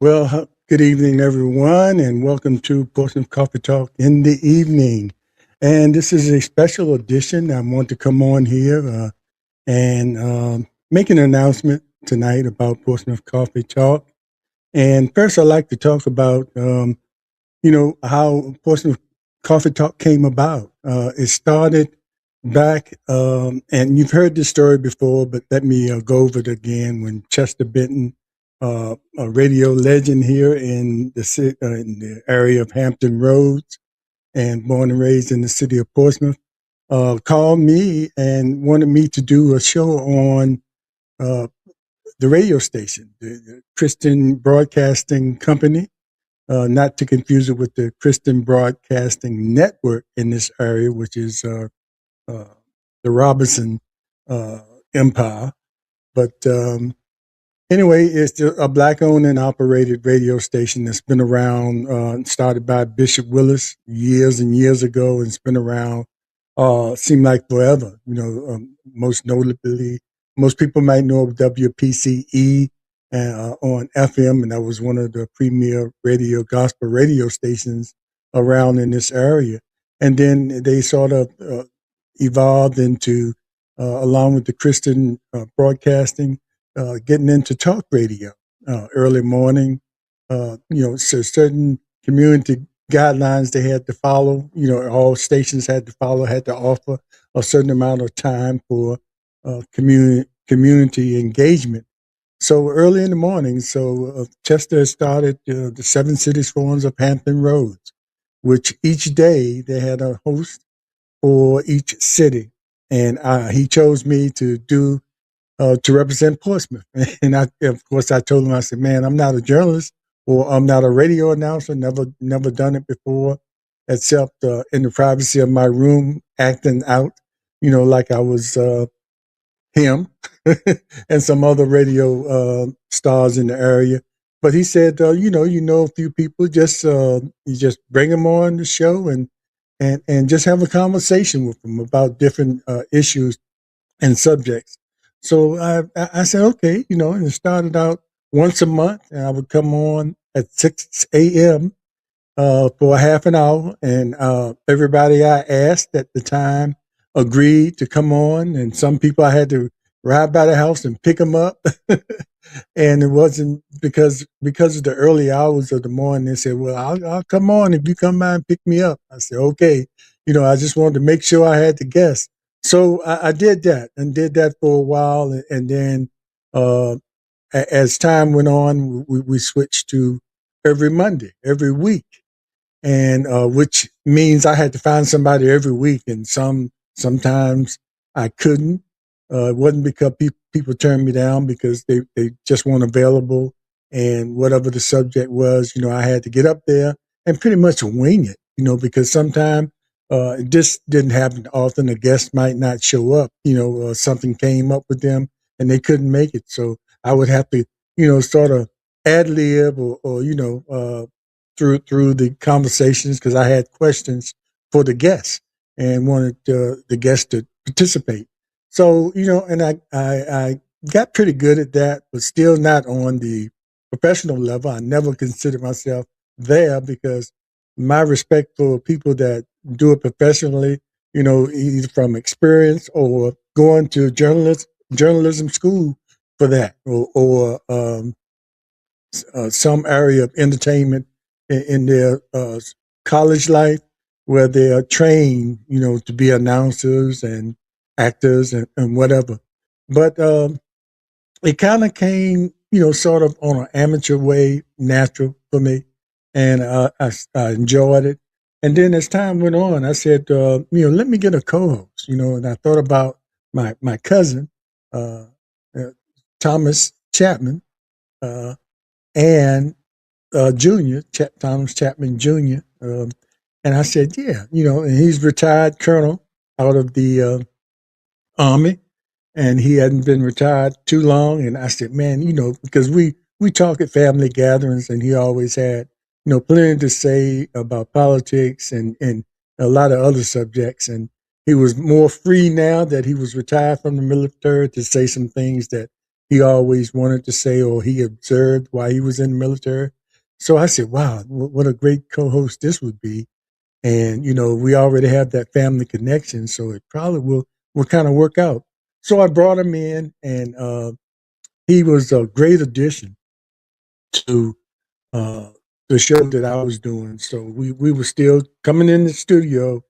Well, good evening, everyone, and welcome to Portsmouth Coffee Talk in the evening. And this is a special edition. I want to come on here and make an announcement tonight about Portsmouth Coffee Talk. And first, I'd like to talk about, how Portsmouth Coffee Talk came about. It started back, and you've heard this story before, but let me go over it again. When Chester Benton, a radio legend here in the area of Hampton Roads, and born and raised in the city of Portsmouth, called me and wanted me to do a show on uh, the radio station, the Christian Broadcasting Company, not to confuse it with the Christian Broadcasting Network in this area, which is uh, the Robinson uh, Empire. But anyway, it's a black-owned and operated radio station that's been around, started by Bishop Willis years and years ago, and it's been around, seemed like forever. Most notably, most people might know of WPCE on FM, and that was one of the premier gospel radio stations around in this area. And then they sort of evolved into, along with the Christian broadcasting, getting into talk radio, early morning, so certain community guidelines they had to follow, all stations had to follow, had to offer a certain amount of time for community engagement. So early in the morning, Chester started the Seven Cities Forums of Hampton Roads, which each day they had a host for each city. And he chose me to represent Portsmouth. And of course, I told him, I said, man, I'm not a journalist or I'm not a radio announcer, never done it before, except in the privacy of my room, acting out, like I was him and some other radio stars in the area. But he said, you know a few people, you just bring them on the show and just have a conversation with them about different issues and subjects. So I said, okay, and it started out once a month, and I would come on at 6 a.m. For a half an hour, and everybody I asked at the time agreed to come on, and some people I had to ride by the house and pick them up. And it wasn't because of the early hours of the morning. They said, well, I'll come on if you come by and pick me up. I said, okay. I just wanted to make sure I had the guests. So I did that and did that for a while. And then uh, as time went on, we switched to every Monday, every week. And which means I had to find somebody every week. And sometimes I couldn't. It wasn't because people turned me down because they just weren't available. And whatever the subject was, I had to get up there and pretty much wing it, because sometimes it just didn't happen often. A guest might not show up, something came up with them and they couldn't make it. So I would have to, sort of ad lib or through the conversations because I had questions for the guests and wanted the guests to participate. So, and I got pretty good at that, but still not on the professional level. I never considered myself there because my respect for people that do it professionally, either from experience or going to journalism school for that or some area of entertainment in their college life where they are trained, to be announcers and actors and whatever. But it kind of came, sort of on an amateur way, natural for me. And I enjoyed it. And then as time went on, I said, let me get a co-host, and I thought about my cousin, uh, uh, Thomas Chapman, uh, and Junior, Thomas Chapman Jr. And I said, yeah, and he's retired colonel out of the Army, and he hadn't been retired too long. And I said, man, because we talk at family gatherings, and he always had, plenty to say about politics and a lot of other subjects. And he was more free now that he was retired from the military to say some things that he always wanted to say or he observed while he was in the military. So I said, wow, what a great co-host this would be. And, we already have that family connection, so it probably will kind of work out. So I brought him in, and he was a great addition to uh, the show that I was doing. So we were still coming in the studio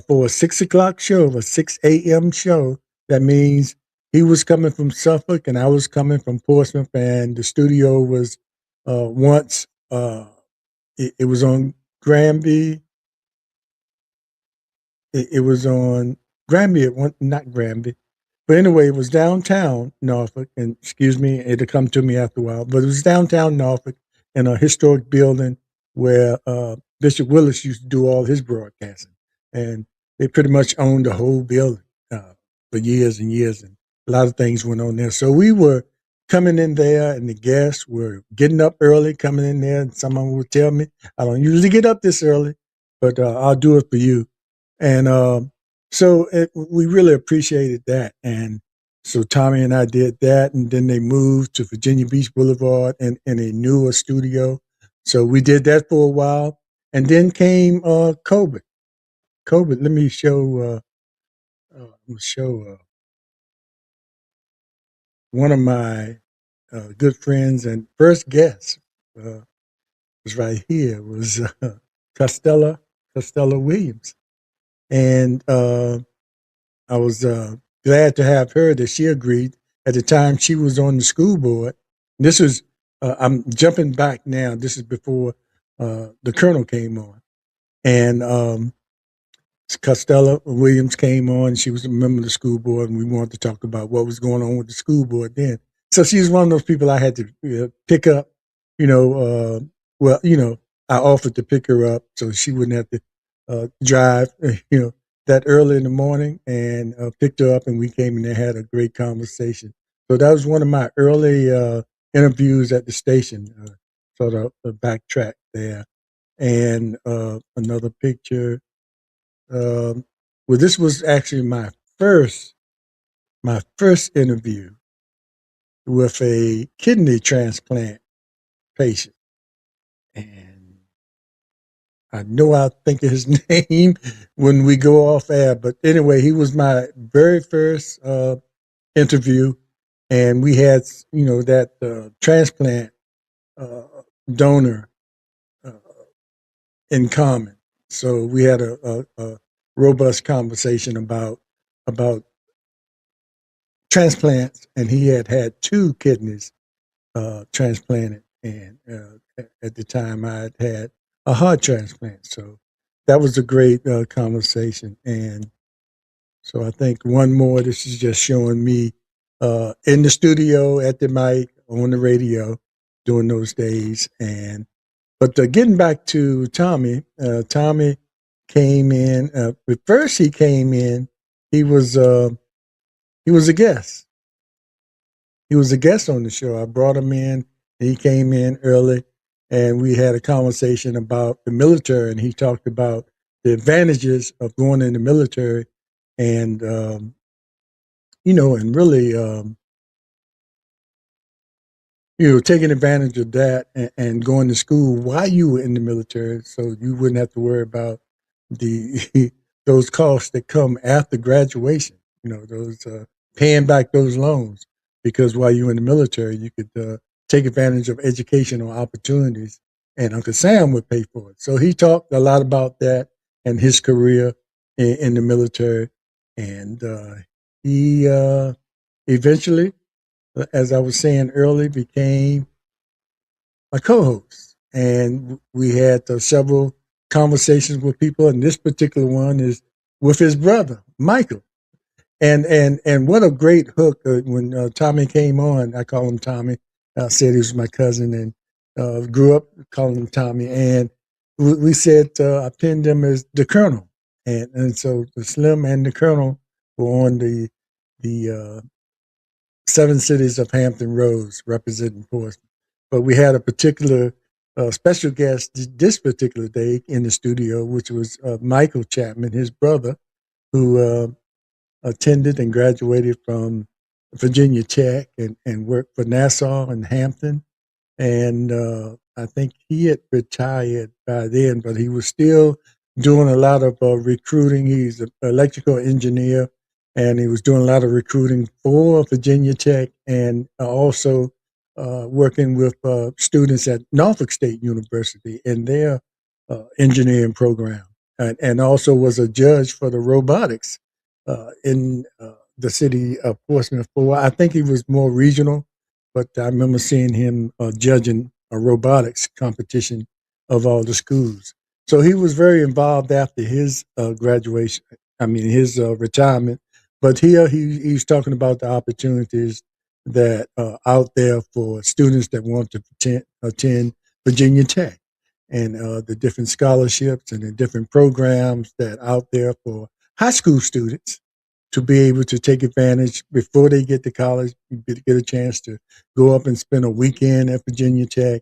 for a 6 o'clock show, a 6 a.m. show. That means he was coming from Suffolk and I was coming from Portsmouth, and the studio was once it was on Granby. It was on Granby at one, not Granby, but anyway, it was downtown Norfolk. And excuse me, it'll come to me after a while. But it was downtown Norfolk in a historic building where Bishop Willis used to do all his broadcasting, and they pretty much owned the whole building for years and years, and a lot of things went on there. So we were coming in there, and the guests were getting up early, coming in there, and someone would tell me, "I don't usually get up this early, but I'll do it for you." And we really appreciated that. And so Tommy and I did that. And then they moved to Virginia Beach Boulevard in a newer studio. So we did that for a while. And then came COVID. COVID, let me show one of my good friends and first guest uh, was right here, was Costello, Costello Williams. And I was glad to have her that she agreed. At the time, she was on the school board. This was, I'm jumping back now. This is before the colonel came on. And Costello Williams came on. She was a member of the school board, and we wanted to talk about what was going on with the school board then. So she was one of those people I had to pick up. You know, well, I offered to pick her up so she wouldn't have to drive. That early in the morning, and picked her up, and we came in and had a great conversation. So that was one of my early interviews at the station. Sort of backtrack there, and another picture. Well, this was actually my first interview with a kidney transplant patient, and I know I'll think of his name when we go off air. But anyway, he was my very first interview, and we had that transplant uh, donor uh, in common. So we had a robust conversation about transplants, and he had had two kidneys transplanted, and at the time I had a heart transplant. So that was a great conversation. And so I think one more. This is just showing me in the studio, at the mic, on the radio, during those days. And but getting back to Tommy, Tommy came in. But first, he came in. He was uh, he was a guest. He was a guest on the show. I brought him in. He came in early, and we had a conversation about the military. And he talked about the advantages of going in the military, and and really, taking advantage of that, and going to school while you were in the military, so you wouldn't have to worry about the those costs that come after graduation. Those paying back those loans, because while you were in the military, you could take advantage of educational opportunities, and Uncle Sam would pay for it. So he talked a lot about that and his career in the military, and he eventually, as I was saying earlier, became a co-host, and we had several conversations with people. And this particular one is with his brother Michael, and what a great hook when Tommy came on. I call him Tommy. I said he was my cousin, and grew up calling him Tommy. And we said I pinned him as the Colonel, and so the Slim and the Colonel were on the seven cities of Hampton Roads representing Portsmouth. but we had a particular special guest this particular day in the studio, which was Michael Chapman, his brother, who attended and graduated from Virginia Tech and worked for Nassau and Hampton. And I think he had retired by then, but he was still doing a lot of recruiting. He's an electrical engineer, and he was doing a lot of recruiting for Virginia Tech and also working with students at Norfolk State University in their engineering program, and also was a judge for the robotics in the city of Portsmouth. For I think he was more regional, but I remember seeing him judging a robotics competition of all the schools. So he was very involved after his graduation. I mean, his retirement. But here he's talking about the opportunities that are out there for students that want to attend Virginia Tech and the different scholarships and the different programs that are out there for high school students to be able to take advantage before they get to college, get a chance to go up and spend a weekend at Virginia Tech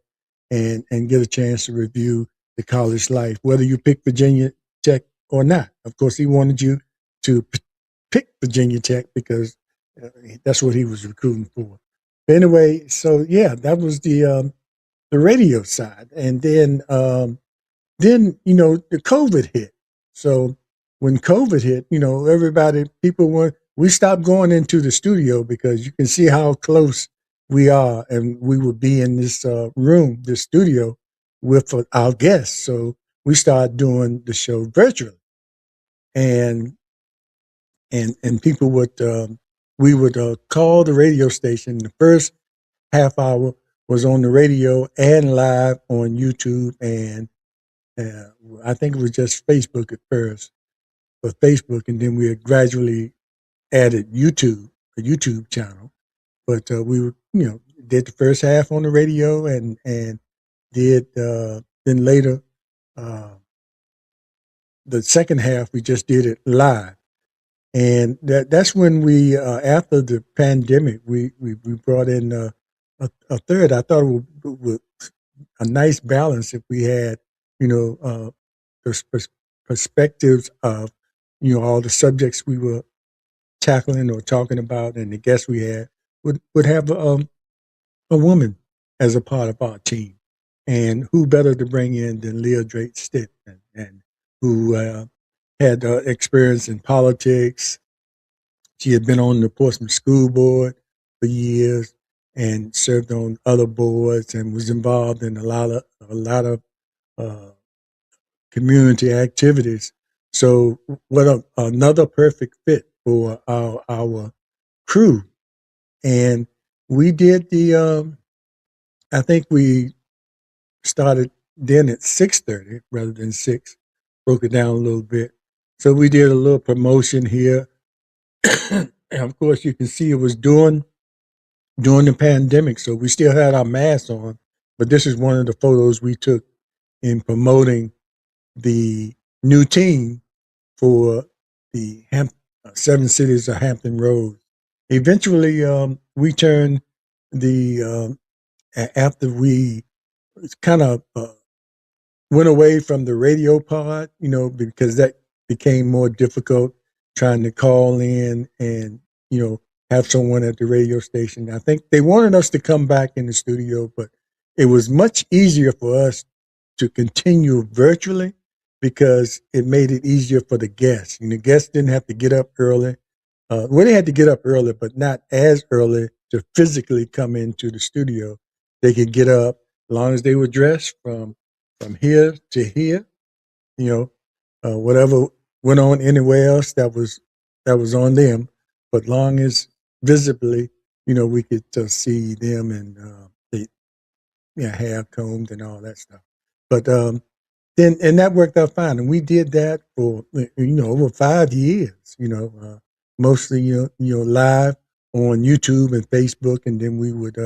and get a chance to review the college life, whether you pick Virginia Tech or not. Of course, he wanted you to pick Virginia Tech because that's what he was recruiting for. But anyway, so yeah, that was the radio side, and then the COVID hit. So when COVID hit, people were we stopped going into the studio because you can see how close we are, and we would be in this room, this studio, with our guests. So we started doing the show virtually, and and people would we would call the radio station. The first half hour was on the radio and live on YouTube and I think it was just Facebook at first, but Facebook, and then we gradually added a YouTube channel. But we were, did the first half on the radio, and did then later uh, the second half we just did it live, and that's when we after the pandemic we brought in a third. I thought it would a nice balance if we had, you know, perspectives of, all the subjects we were tackling or talking about, and the guests we had would have a woman as a part of our team, and who better to bring in than Leah Drake Stitt, and who had experience in politics. She had been on the Portsmouth School Board for years and served on other boards and was involved in a lot of uh, community activities. So, what another perfect fit for our crew. And we did I think we started then at 6:30 rather than 6. Broke it down a little bit. So we did a little promotion here. And of course, you can see it was during the pandemic, so we still had our masks on. But this is one of the photos we took in promoting the new team for the Seven Cities of Hampton Roads. Eventually, we turned the after we kind of went away from the radio part, because that became more difficult trying to call in and, have someone at the radio station. I think they wanted us to come back in the studio, but it was much easier for us to continue virtually because it made it easier for the guests. And the guests didn't have to get up early. Well, they had to get up early, but not as early to physically come into the studio. They could get up as long as they were dressed from here to here, you whatever went on anywhere else that was on them, but long as visibly, we could see them and they hair combed and all that stuff. But then and that worked out fine, and we did that for over 5 years. Mostly live on YouTube and Facebook, and then we would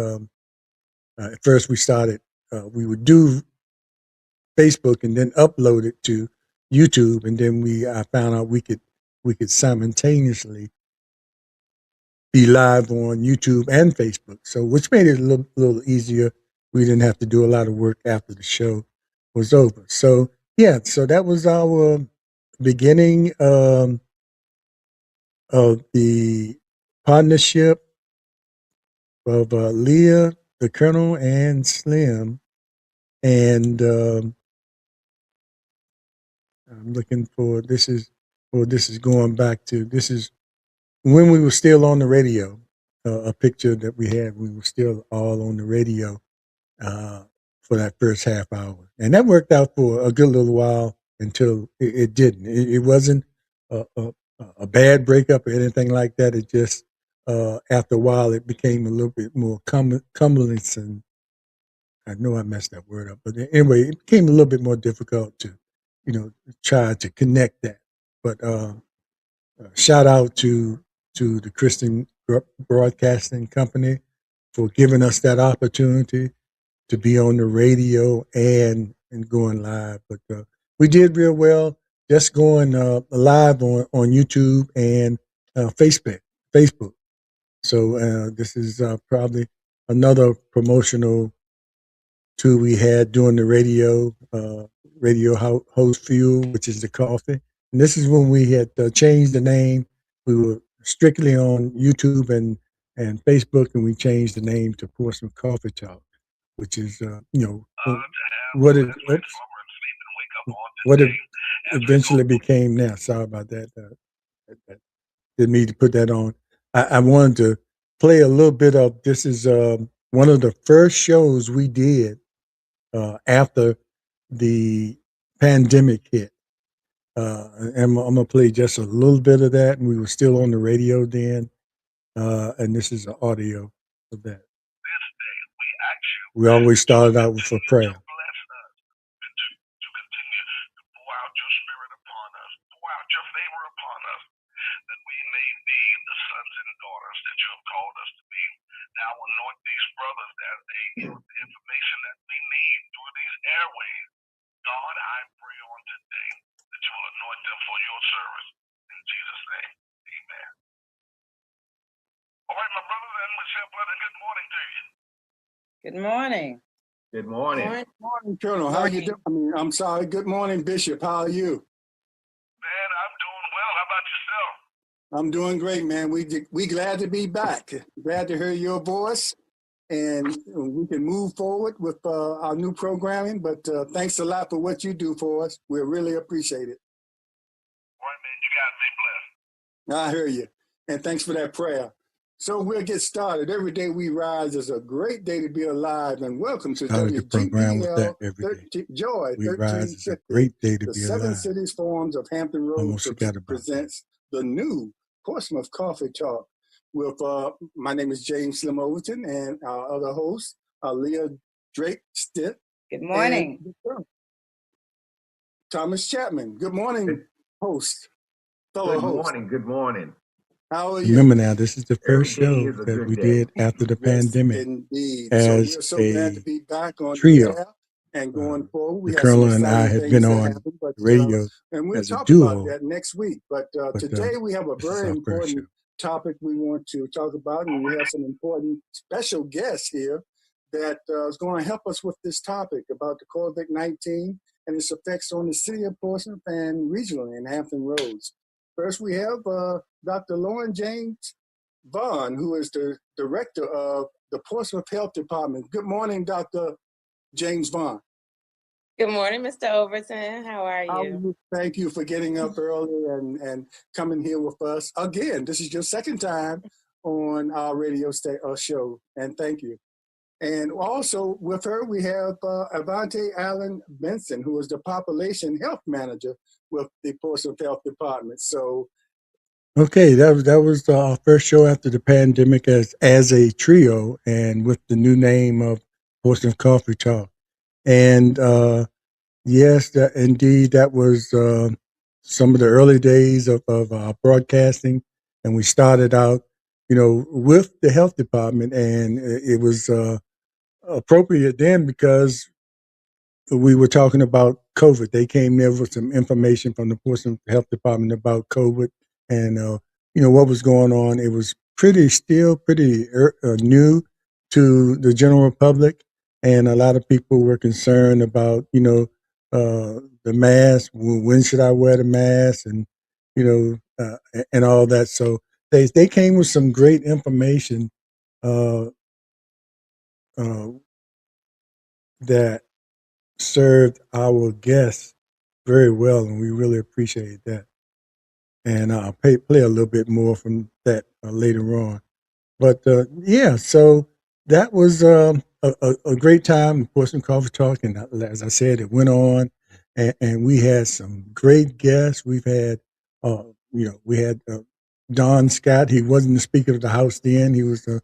at first we started we would do Facebook and then upload it to YouTube, and then I found out we could simultaneously be live on YouTube and Facebook, so which made it a little easier we didn't have to do a lot of work after the show was over. So yeah, so that was our beginning of the partnership of Leah, the Colonel, and Slim. And I'm looking for this is going back to this is when we were still on the radio. A picture that we had, we were still all on the radio uh, for that first half hour, and that worked out for a good little while until it didn't. It wasn't a, a, a bad breakup or anything like that. It just after a while it became a little bit more cumbersome. I know I messed that word up, but anyway, it became a little bit more difficult to, try to connect that. But shout out to the Christian Broadcasting Company for giving us that opportunity to be on the radio and going live. But we did real well just going live on YouTube and Facebook. Facebook. So this is probably another promotional tool we had during the radio host fuel, which is the coffee. And this is when we had changed the name. We were strictly on YouTube and Facebook, and we changed the name to Portsmouth Coffee Talk, which is what it oops, what it eventually became now. Sorry about that. Didn't mean to put that on. I wanted to play a little bit of this is one of the first shows we did after the pandemic hit. And I'm gonna play just a little bit of that, and we were still on the radio then. And this is the audio of that. We always started out with a prayer. Good morning. Good morning. Good morning, Colonel. How you doing? I'm sorry. Good morning, Bishop. How are you? Man, I'm doing well. How about yourself? I'm doing great, man. We glad to be back. Glad to hear your voice, and we can move forward with our new programming. But thanks a lot for what you do for us. We really appreciate it. All right, man. You guys be blessed. I hear you, and thanks for that prayer. So we'll get started. Every day we rise is a great day to be alive, and welcome to WGPL Joy 1350. Great day to the be Seven alive. Cities Farms of Hampton Road presents the new Portsmouth Coffee Talk with my name is James Slim Overton, and our other host, Leah Drake Stitt. Good morning. Thomas Chapman. Good morning, host. Fellow host. Good morning. How are you? Remember now, this is the first show that we did after the pandemic. Indeed. As so we're so glad to be back on trio. the air and going forward. We The have Colonel some and I exciting have been things on happen, but, radio and we'll as a talk duo. about that next week. But today we have a very important topic we want to talk about, and we have some important special guests here that is going to help us with this topic about the COVID-19 and its effects on the city of Portsmouth and regionally in Hampton Roads. First, we have Dr. Lauren James Vaughn, who is the director of the Portsmouth Health Department. Good morning, Dr. James Vaughn. Good morning, Mr. Overton. How are you? Thank you for getting up early and coming here with us. Again, this is your second time on our radio show, and thank you. And also with her, we have Avante Allen Benson, who is the Population Health Manager with the Portsmouth Health Department. So, okay, that was our first show after the pandemic as a trio, and with the new name of Portsmouth Coffee Talk. And yes, indeed, that was some of the early days of broadcasting, and we started out, with the health department, and it was appropriate then because we were talking about COVID. They came there with some information from the Portsmouth Health Department about COVID and what was going on. It was still pretty new to the general public, and a lot of people were concerned about, the mask. When should I wear the mask, and and all that. So they came with some great information uh, uh, that served our guests very well, and we really appreciate that. And I'll play a little bit more from that later on. But yeah, so that was a great time, for some coffee talk, and as I said, it went on, and we had some great guests. Uh, we had Don Scott. He wasn't the Speaker of the House then. He was uh,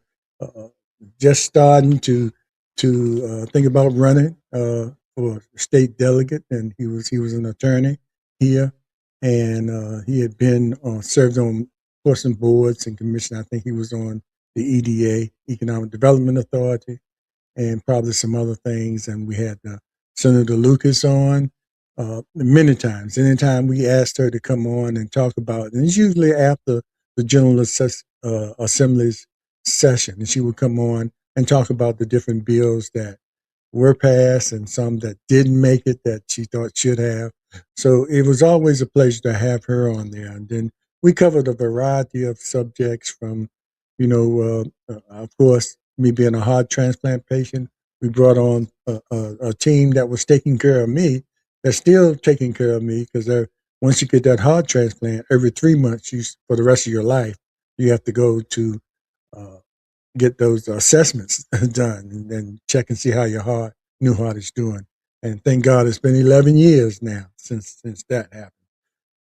just starting to think about running for state delegate, and he was an attorney here, and he had been served on some boards and commission. I think he was on the EDA, Economic Development Authority, and probably some other things. And we had Senator Lucas on many times. Anytime we asked her to come on and talk about it, and it's usually after the General Assembly's session, and she would come on and talk about the different bills that were passed and some that didn't make it that she thought should have. So it was always a pleasure to have her on there. And then we covered a variety of subjects from, of course, me being a heart transplant patient. We brought on a team that was taking care of me. They're still taking care of me because once you get that heart transplant, every 3 months, for the rest of your life, you have to go to uh, get those assessments done and check and see how your new heart is doing. And thank God it's been 11 years now since that happened.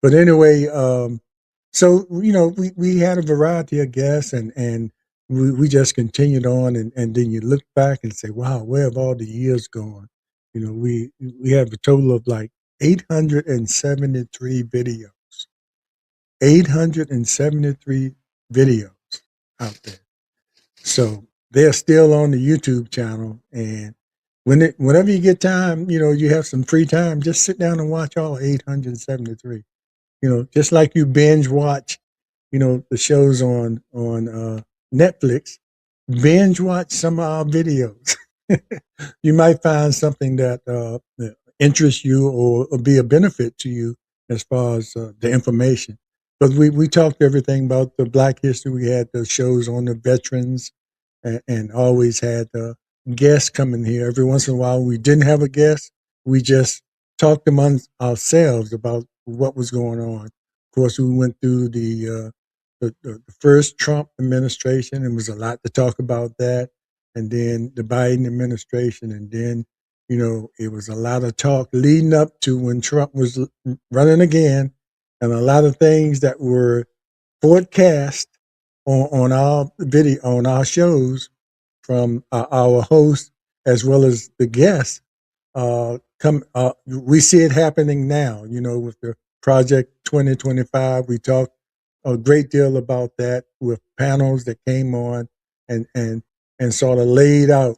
But anyway, so we had a variety of guests, and we just continued on, and then you look back and say, wow, where have all the years gone? We have a total of like 873 videos, 873 videos out there. So they're still on the YouTube channel, and whenever you get time, you have some free time, just sit down and watch all 873. Just like you binge watch, the shows on Netflix, binge watch some of our videos. You might find something that interests you or be a benefit to you as far as the information. But we talked everything about the Black history. We had the shows on the veterans, and always had guests coming here. Every once in a while, we didn't have a guest. We just talked among ourselves about what was going on. Of course, we went through the first Trump administration, and was a lot to talk about that, and then the Biden administration, and then it was a lot of talk leading up to when Trump was running again, and a lot of things that were forecast on our video on our shows from our hosts as well as the guests. We see it happening now. With the Project 2025, we talked a great deal about that with panels that came on and sort of laid out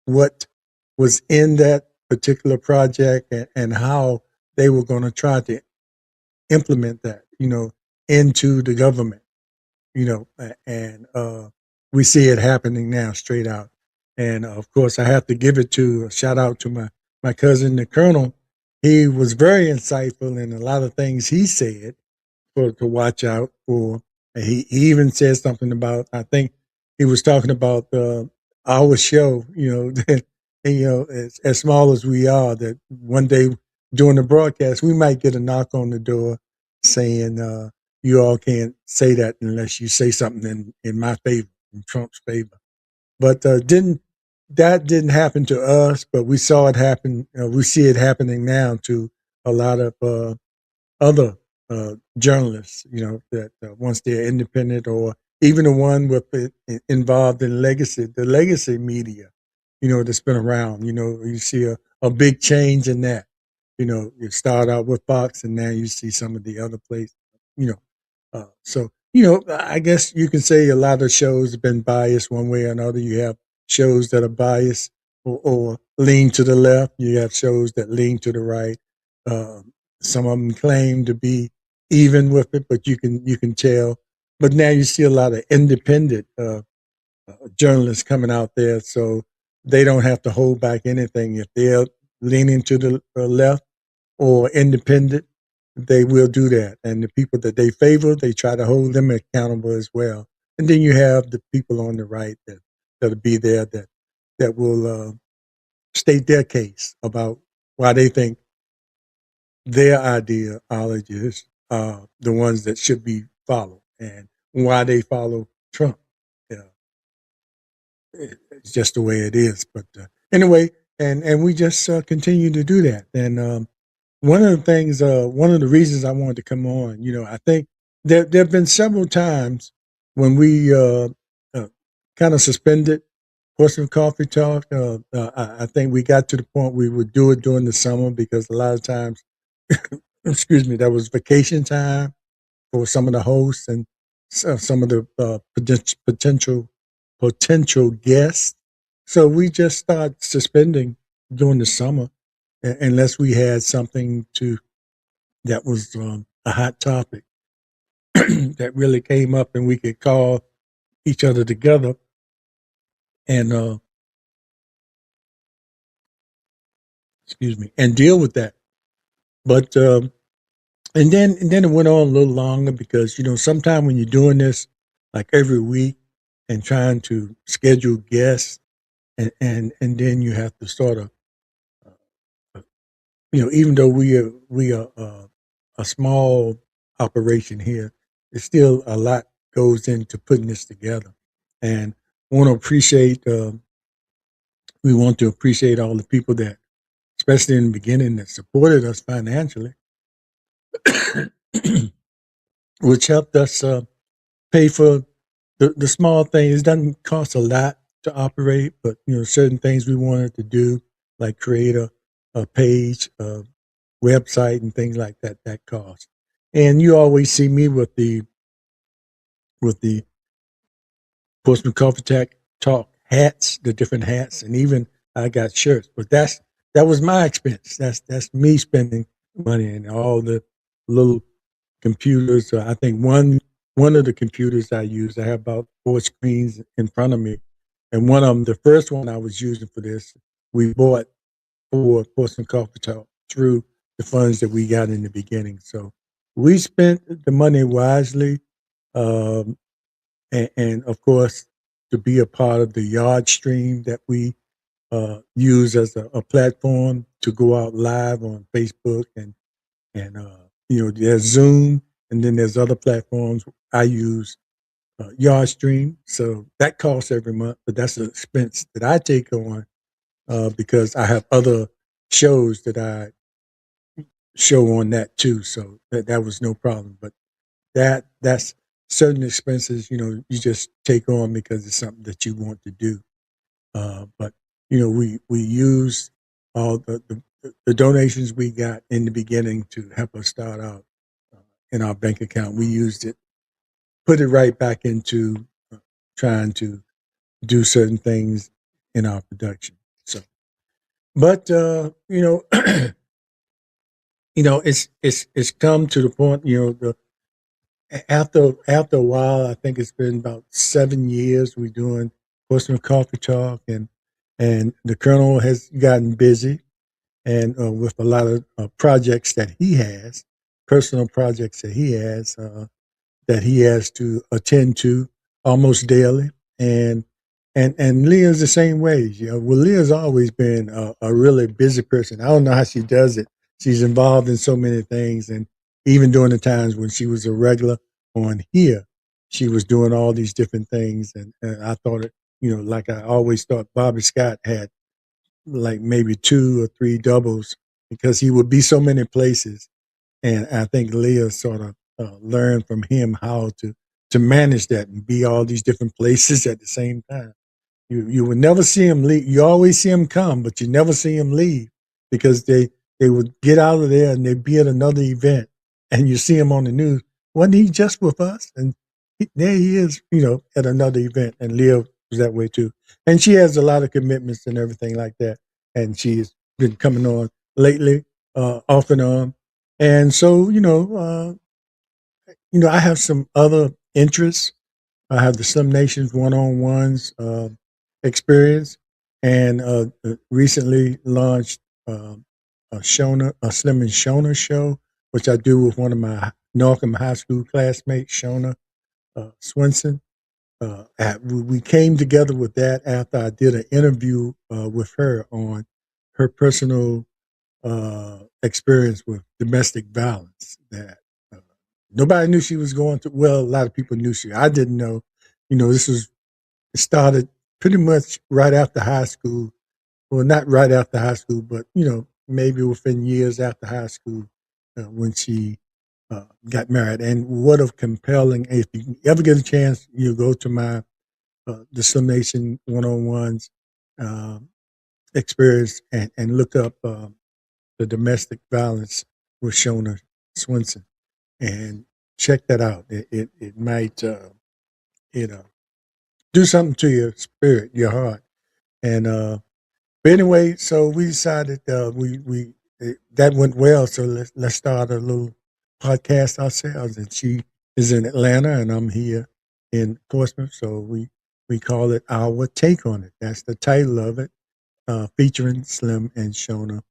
what was in that particular project, and how they were going to try to implement that, into the government, and we see it happening now straight out. And of course, I have to give it to a shout out to my cousin, the Colonel. He was very insightful in a lot of things he said to watch out for. And he even said something about, I think he was talking about our show, that, as small as we are, that one day during the broadcast, we might get a knock on the door saying, you all can't say that unless you say something in my favor, in Trump's favor. But that didn't happen to us, but we saw it happen. We see it happening now to a lot of other journalists, that once they're independent, or even the one involved in the legacy media, that's been around. You see a big change in that. You start out with Fox, and now you see some of the other places. You know, so I guess you can say a lot of shows have been biased one way or another. You have shows that are biased or lean to the left. You have shows that lean to the right. Some of them claim to be even with it, but you can tell. But now you see a lot of independent journalists coming out there. So they don't have to hold back anything. If they're leaning to the left or independent, they will do that. And the people that they favor, they try to hold them accountable as well. And then you have the people on the right that'll be there that will state their case about why they think their ideologies are the ones that should be followed and why they follow Trump. Yeah, it's just the way it is. But anyway, and we just continue to do that. And one of the things, one of the reasons I wanted to come on, I think there have been several times when we kind of suspended Portsmouth Coffee Talk. I think we got to the point we would do it during the summer because a lot of times, excuse me, that was vacation time for some of the hosts and some of the potential guests. So we just started suspending during the summer unless we had something that was a hot topic that really came up and we could call each other together and excuse me and deal with that. But and then it went on a little longer because sometime when you're doing this like every week and trying to schedule guests and then you have to sort of even though we are a small operation here, it's still a lot goes into putting this together, and want to appreciate. We want to appreciate all the people that, especially in the beginning, that supported us financially, which helped us pay for the small things. It doesn't cost a lot to operate, but certain things we wanted to do, like create a page, a website, and things like that, that cost. And you always see me with the Portsmouth Coffee Talk hats, the different hats, and even I got shirts. But that was my expense. That's me spending money and all the little computers. I think one of the computers I use, I have about 4 screens in front of me, and one of them, the first one I was using for this, we bought for Portsmouth Coffee Talk through the funds that we got in the beginning. So we spent the money wisely, um, and of course, to be a part of the yard stream that we use as a platform to go out live on Facebook and there's Zoom, and then there's other platforms I use, Yardstream. So that costs every month, but that's an expense that I take on because I have other shows that I show on that too. So that was no problem. But that's certain expenses, you just take on because it's something that you want to do. But we use all the donations we got in the beginning to help us start out in our bank account. We used it, put it right back into trying to do certain things in our production. So, but it's come to the point. After a while, I think it's been about 7 years we're doing Portsmouth Coffee Talk, and the Colonel has gotten busy and with a lot of projects that he has, personal projects that he has to attend to almost daily. And Leah's the same way. Well, Leah's always been a really busy person. I don't know how she does it. She's involved in so many things, and even during the times when she was a regular on here, she was doing all these different things. And I thought it, like I always thought Bobby Scott had like maybe 2 or 3 doubles because he would be so many places. And I think Leah sort of learned from him how to manage that and be all these different places at the same time. You would never see him leave. You always see him come, but you never see him leave because they would get out of there and they'd be at another event, and you see him on the news. Wasn't he just with us? And there he is, at another event. And Leah was that way too. And she has a lot of commitments and everything like that. And she's been coming on lately, off and on. And so, I have some other interests. I have the Slim Nations one-on-ones experience, and recently launched a Slim and Shona show, which I do with one of my Norcom High School classmates, Shona Swinson. We came together with that after I did an interview with her on her personal experience with domestic violence that uh, nobody knew she was going through. Well, a lot of people knew I didn't know. This it started pretty much right after high school. Well, not right after high school, but maybe within years after high school when she got married. And what a compelling! If you ever get a chance, you go to my Discrimination 101's experience and look up the domestic violence with Shona Swinson and check that out. It might do something to your spirit, your heart, and but anyway, so we decided that went well. So let's start a little podcast ourselves. And she is in Atlanta, and I'm here in Portsmouth. So we call it Our Take on It. That's the title of it, featuring Slim and Shona,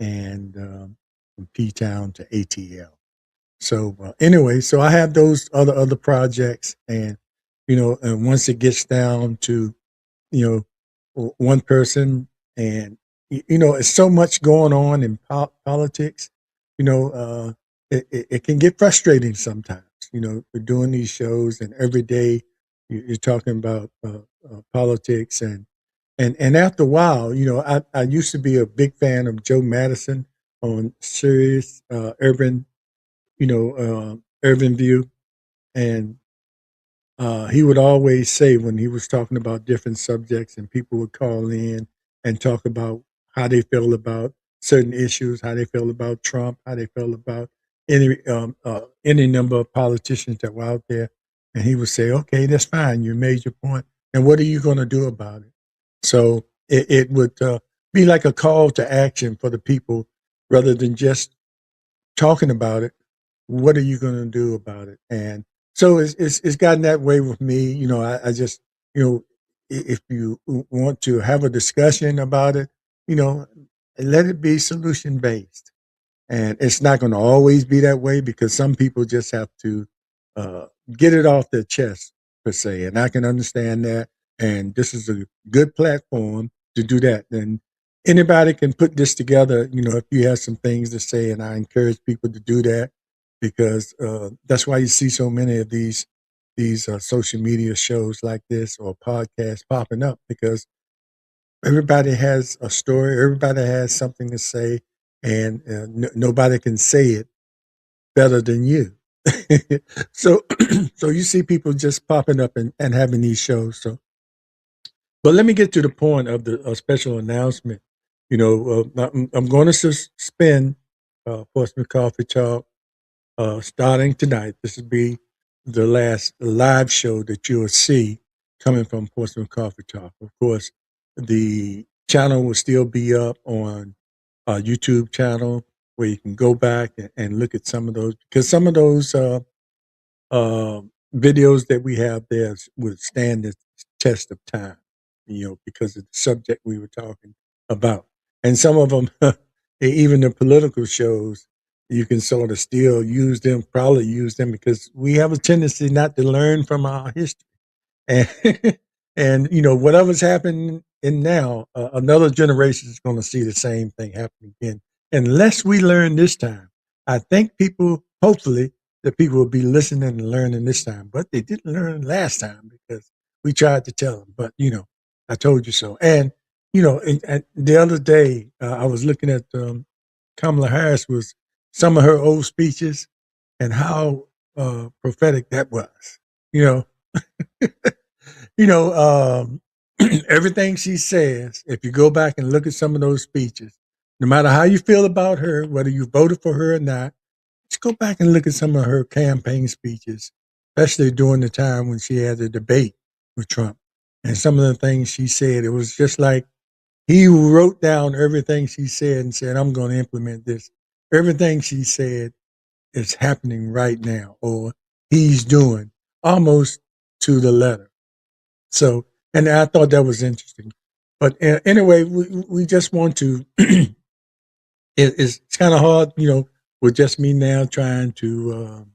and from P Town to ATL. So anyway, so I have those other projects, and and once it gets down to one person, and it's so much going on in politics. You know, it can get frustrating sometimes. We're doing these shows, and every day you're talking about politics, and after a while, I used to be a big fan of Joe Madison on Sirius Urban, Urban View, and he would always say when he was talking about different subjects, and people would call in and talk about how they feel about certain issues, how they feel about Trump, how they feel about any number of politicians that were out there, and he would say, "Okay, that's fine. You made your point, and what are you going to do about it?" So it would be like a call to action for the people, rather than just talking about it. What are you going to do about it? And so it's gotten that way with me. I just if you want to have a discussion about it, you know, let it be solution based. And it's not going to always be that way, because some people just have to uh, get it off their chest, per se. And I can understand that. And this is a good platform to do that. And anybody can put this together, if you have some things to say. And I encourage people to do that, because that's why you see so many of these social media shows like this or podcasts popping up, because everybody has a story, everybody has something to say, and nobody can say it better than you. so, so you see people just popping up and having these shows. So, but let me get to the point of the special announcement. I'm going to suspend Portsmouth Coffee Talk starting tonight. This will be the last live show that you'll see coming from Portsmouth Coffee Talk. Of course, the channel will still be up on our YouTube channel, where you can go back and look at some of those, because some of those uh, videos that we have there would stand the test of time, because of the subject we were talking about. And some of them, even the political shows, you can sort of still probably use them, because we have a tendency not to learn from our history. And, and whatever's happening in now, another generation is going to see the same thing happen again. Unless we learn this time, I think hopefully, the people will be listening and learning this time. But they didn't learn last time, because we tried to tell them. But I told you so. And and the other day, I was looking at Kamala Harris, was some of her old speeches, and how prophetic that was. You know, you know, everything she says, if you go back and look at some of those speeches, no matter how you feel about her, whether you voted for her or not, just go back and look at some of her campaign speeches, especially during the time when she had the debate with Trump. And some of the things she said, it was just like he wrote down everything she said and said, "I'm going to implement this." Everything she said is happening right now, or he's doing almost to the letter. So, and I thought that was interesting. But anyway, we just want to. It's kind of hard, with just me now trying to.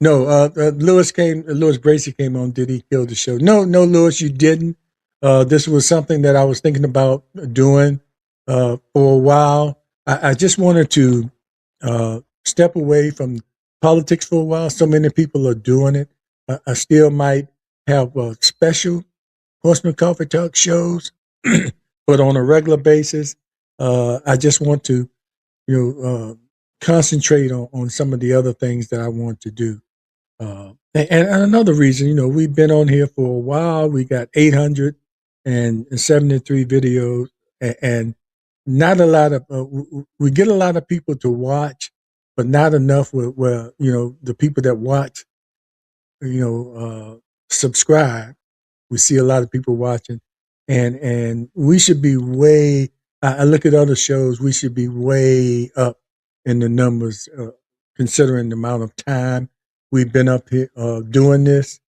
No, Lewis Bracy came on. Did he kill the show? No, no, Lewis, you didn't. This was something that I was thinking about doing for a while. I just wanted to step away from politics for a while. So many people are doing it. I still might have special Horseman Coffee Talk shows, but on a regular basis, I just want to, concentrate on some of the other things that I want to do. And another reason, we've been on here for a while. We got 873 videos, and not a lot of. We get a lot of people to watch, but not enough where the people that watch, subscribe. We see a lot of people watching, and we should be way. I look at other shows. We should be way up in the numbers, considering the amount of time we've been up here doing this,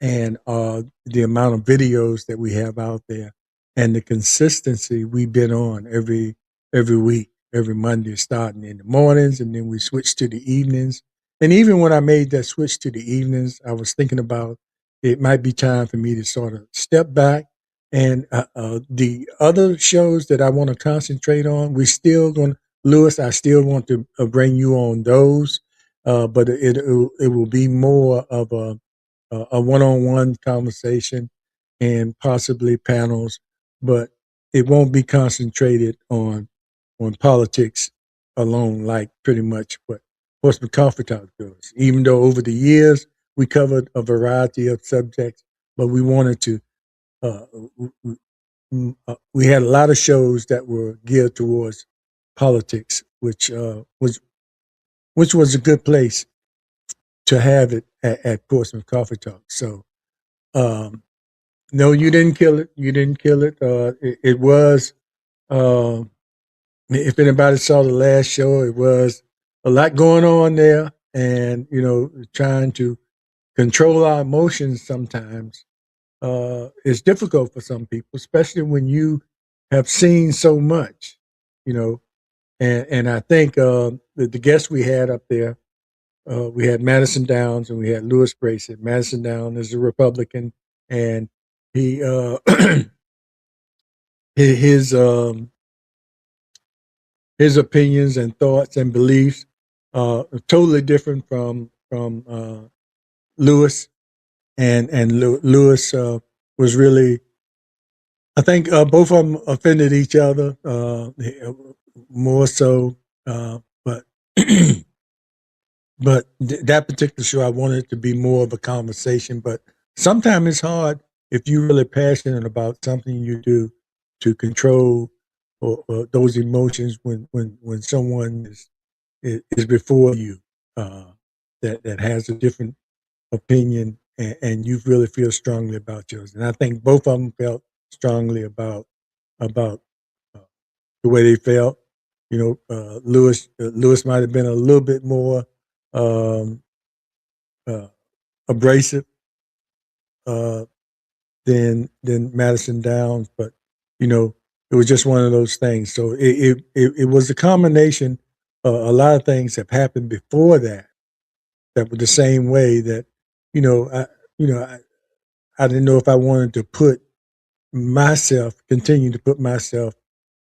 and the amount of videos that we have out there, and the consistency we've been on every week, every Monday, starting in the mornings, and then we switch to the evenings. And even when I made that switch to the evenings, I was thinking about it might be time for me to sort of step back. And the other shows that I want to concentrate on, we still going to, Lewis, I still want to bring you on those, but it will be more of a one-on-one conversation and possibly panels, but it won't be concentrated on politics alone, like pretty much what Horseman Coffee Talk does. Even though over the years we covered a variety of subjects, but we wanted to. Uh, we had a lot of shows that were geared towards politics, which was a good place to have it at Portsmouth Coffee Talk. So, no, you didn't kill it. You didn't kill it. It was. Uh, if anybody saw the last show, it was a lot going on there, and trying to control our emotions sometimes is difficult for some people, especially when you have seen so much, you know. And I think the guests we had up there, we had Madison Downs and we had Lewis Bracy. Madison Downs is a Republican, and he his his opinions and thoughts and beliefs are totally different from Lewis, and Lewis was really. I think both of them offended each other more so, but that particular show, I wanted it to be more of a conversation. But sometimes it's hard if you're really passionate about something you do to control or those emotions when someone is before you that has a different opinion, and you really feel strongly about yours. And I think both of them felt strongly about uh, the way they felt. Lewis might have been a little bit more um, uh, abrasive uh, than Madison Downs, but it was just one of those things. So it was a combination. A lot of things have happened before that were the same way that you know I, I didn't know if I wanted to continue to put myself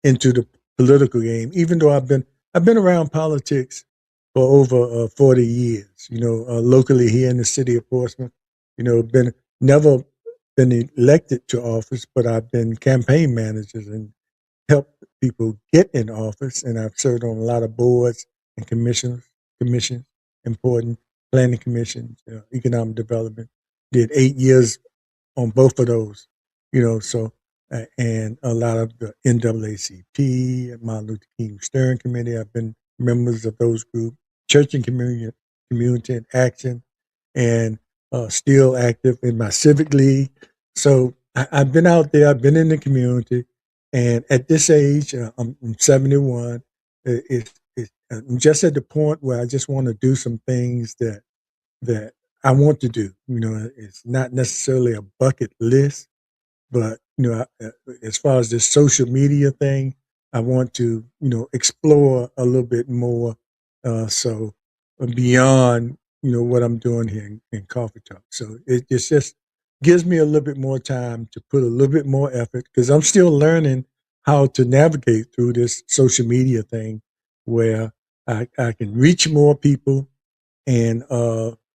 into the political game, even though I've been around politics for over 40 years. Locally here in the city of Portsmouth, been never been elected to office, but I've been campaign managers and helped people get in office, and I've served on a lot of boards and commissions, important planning commissions, economic development. Did 8 years on both of those, so and a lot of the NAACP and Martin Luther King Steering Committee. I've been members of those groups, church and community and action, and still active in my civic league. So I've been out there. I've been in the community, and at this age, I'm 71. I'm just at the point where I just want to do some things that I want to do. It's not necessarily a bucket list, but as far as this social media thing, I want to explore a little bit more. So beyond what I'm doing here in Coffee Talk, so it's just gives me a little bit more time to put a little bit more effort because I'm still learning how to navigate through this social media thing, where I can reach more people and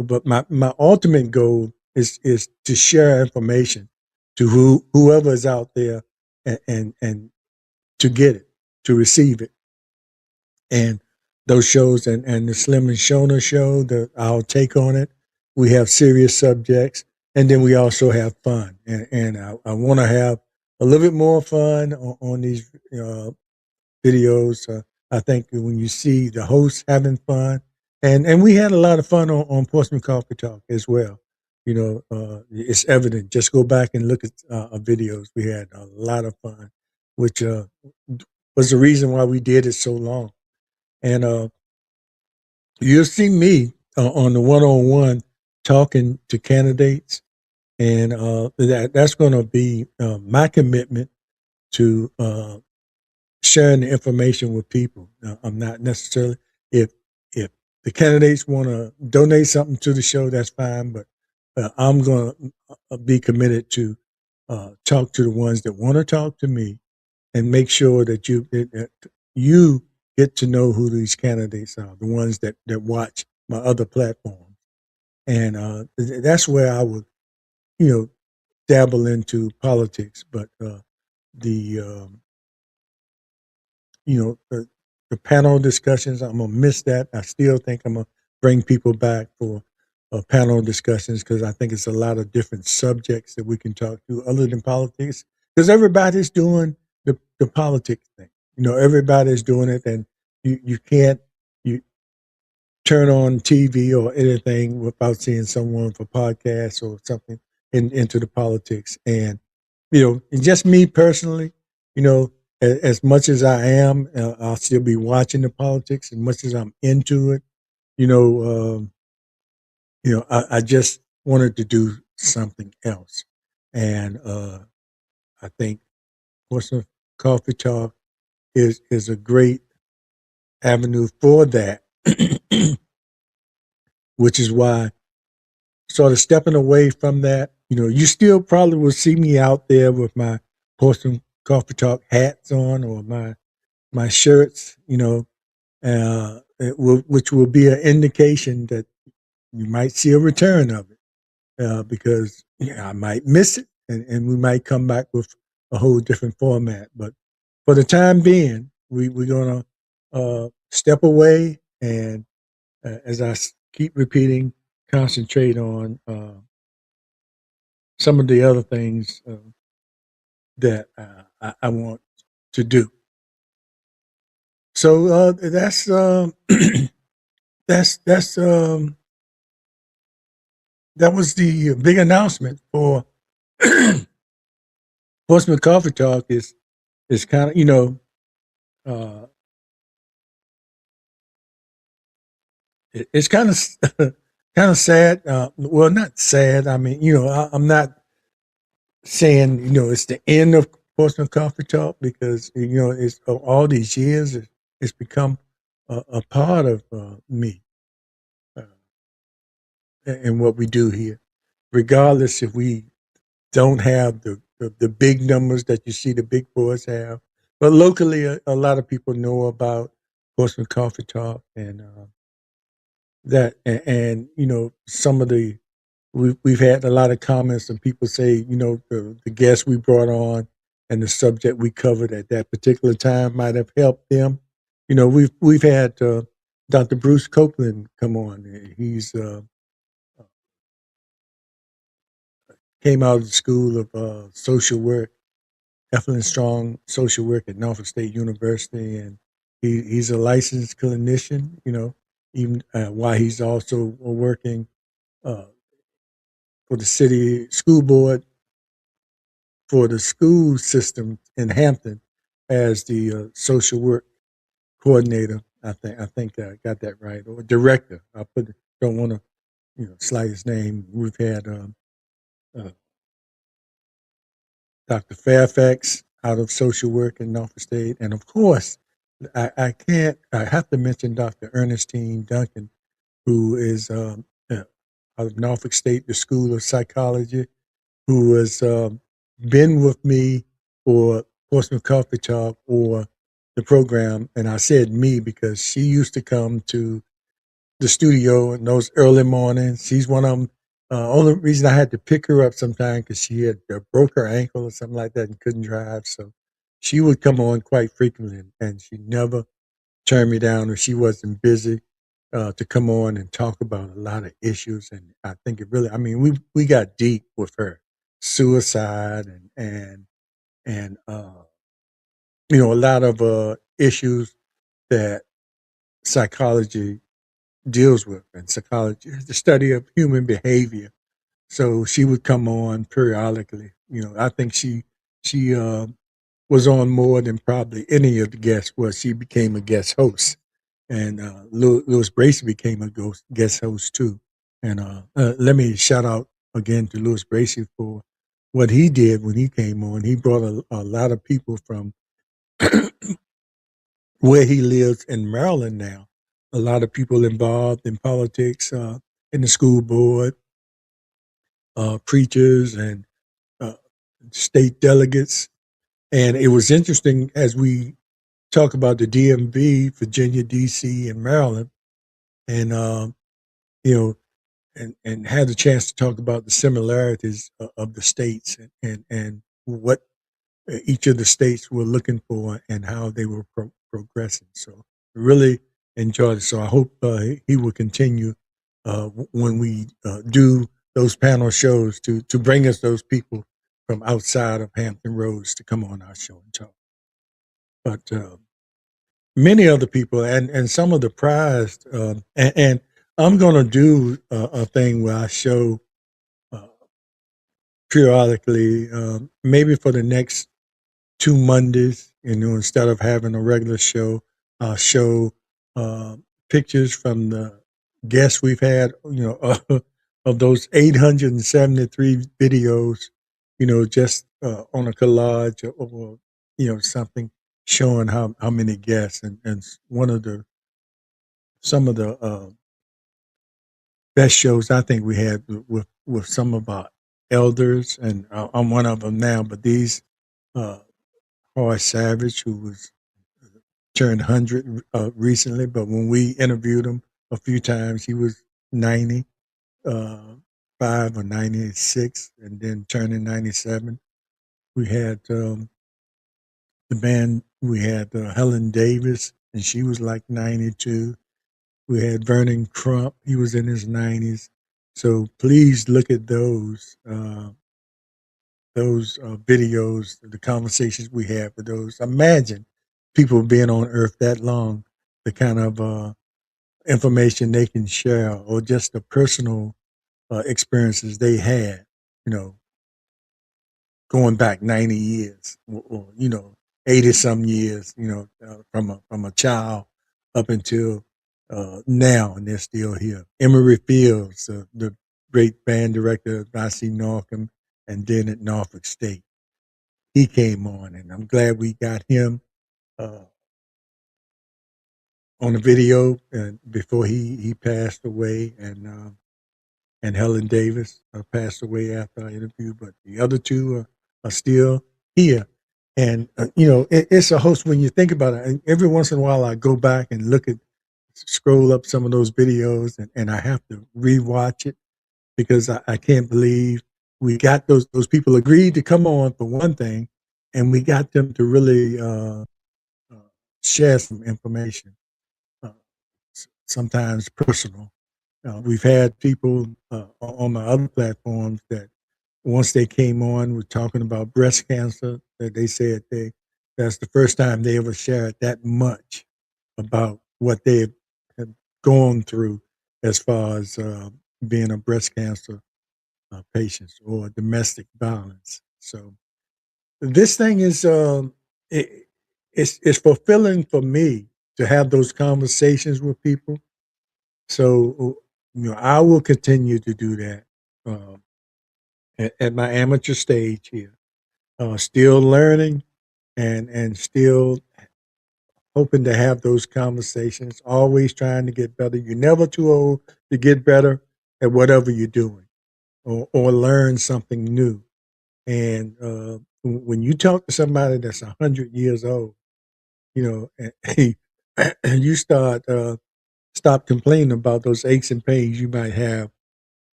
but my ultimate goal is to share information to whoever is out there and to get it, to receive it. And those shows and the Slim and Shona show, our take on it, we have serious subjects, and then we also have fun. And I want to have a little bit more fun on these videos. I think when you see the hosts having fun, and we had a lot of fun on Portsmouth Coffee Talk as well. It's evident. Just go back and look at our videos. We had a lot of fun, which was the reason why we did it so long. And you'll see me on the one-on-one talking to candidates, and that's going to be my commitment to sharing the information with people. I'm not necessarily if the candidates want to donate something to the show, that's fine. But I'm going to be committed to talk to the ones that want to talk to me and make sure that you get to know who these candidates are, the ones that watch my other platforms, and that's where I would you know dabble into politics, but the you know, the panel discussions, I'm gonna miss that. I still think I'm gonna bring people back for panel discussions because I think it's a lot of different subjects that we can talk to other than politics. Because everybody's doing the politics thing. Everybody's doing it, and you can't you turn on TV or anything without seeing someone for podcasts or something into the politics. And just me personally, as much as I am, I'll still be watching the politics. As much as I'm into it, you know, um, I just wanted to do something else, and I think Portsmouth Coffee Talk is a great avenue for that, which is why sort of stepping away from that. You still probably will see me out there with my Portsmouth Coffee Talk hats on or my shirts, which will be an indication that you might see a return of it because I might miss it and we might come back with a whole different format. But for the time being, we're going to step away and, as I keep repeating, concentrate on some of the other things that I want to do. So that's that's that was the big announcement for Portsmouth Coffee Talk. Is kind of uh, it's kind of kind of sad. Well, not sad. I mean, I'm not saying it's the end of Portsmouth Coffee Talk because it's all these years it's become a part of me uh, and what we do here, regardless if we don't have the big numbers that you see the big boys have. But locally, a lot of people know about Portsmouth Coffee Talk and some of we've had a lot of comments and people say the guests we brought on and the subject we covered at that particular time might have helped them. We've had Dr. Bruce Copeland come on. He's came out of the School of Social Work, Ethelyn Strong Social Work at Norfolk State University, and he's a licensed clinician. Even while he's also working uh, for the city school board for the school system in Hampton as the social work coordinator. I think I got that right, or director. Don't want to slightest name. We've had uh, Dr. Fairfax out of social work in Norfolk State, and of course, I have to mention Dr. Ernestine Duncan, who is out of Norfolk State, the School of Psychology, who has been with me for Portsmouth Coffee Talk or the program. And I said me because she used to come to the studio in those early mornings. She's one of them. Only reason I had to pick her up sometime because she had broke her ankle or something like that and couldn't drive. So she would come on quite frequently, and she never turned me down if she wasn't busy to come on and talk about a lot of issues. And I think it really, I mean, we got deep with her suicide and a lot of issues that psychology deals with, and psychology is the study of human behavior. So she would come on periodically. I think she was on more than probably any of the guests was. She became a guest host, and Louis Bracy became a guest host too. And let me shout out again to Louis Bracy for what he did when he came on. He brought a lot of people from where he lives in Maryland now. A lot of people involved in politics, in the school board, preachers, and uh, state delegates. And it was interesting as we talk about the DMV, Virginia, D.C., and Maryland, and you know, and had the chance to talk about the similarities of the states and what each of the states were looking for and how they were progressing. So really enjoyed it. So I hope he will continue when we do those panel shows to bring us those people from outside of Hampton Roads to come on our show and talk. But many other people and some of the prized and I'm going to do a thing where I show uh, periodically, maybe for the next 2 Mondays, instead of having a regular show, I'll show uh, pictures from the guests we've had, of those 873 videos, just on a collage or something showing how many guests. And one of some of the best shows I think we had with some of our elders, and I'm one of them now, but these, uh, Horace Savage, who was turned 100 recently, but when we interviewed him a few times, he was 90, 5 or 96, and then turning 97. We had the band, we had Helen Davis, and she was like 92. We had Vernon Crump, he was in his 90s. So please look at those videos, the conversations we had with those. Imagine people being on Earth that long, the kind of information they can share, or just the personal experiences they had, you know, going back 90 years or 80 some years, from a child up until now, and they're still here. Emory Fields, the great band director of I.C. Norcom, and then at Norfolk State. He came on, and I'm glad we got him uh, on the video before he passed away, and Helen Davis passed away after our interview, but the other two are still here. And it's a host when you think about it. And every once in a while, I go back and scroll up some of those videos, and I have to rewatch it because I can't believe we got those people agreed to come on for one thing, and we got them to really share some information, uh, sometimes personal. We've had people on my other platforms that once they came on, were talking about breast cancer, that they said that's the first time they ever shared that much about what they have gone through as far as being a breast cancer patient or domestic violence. So this thing is it's fulfilling for me to have those conversations with people. So I will continue to do that at my amateur stage here. Still learning and still hoping to have those conversations, always trying to get better. You're never too old to get better at whatever you're doing or learn something new. And when you talk to somebody that's 100 years old, and you stop complaining about those aches and pains you might have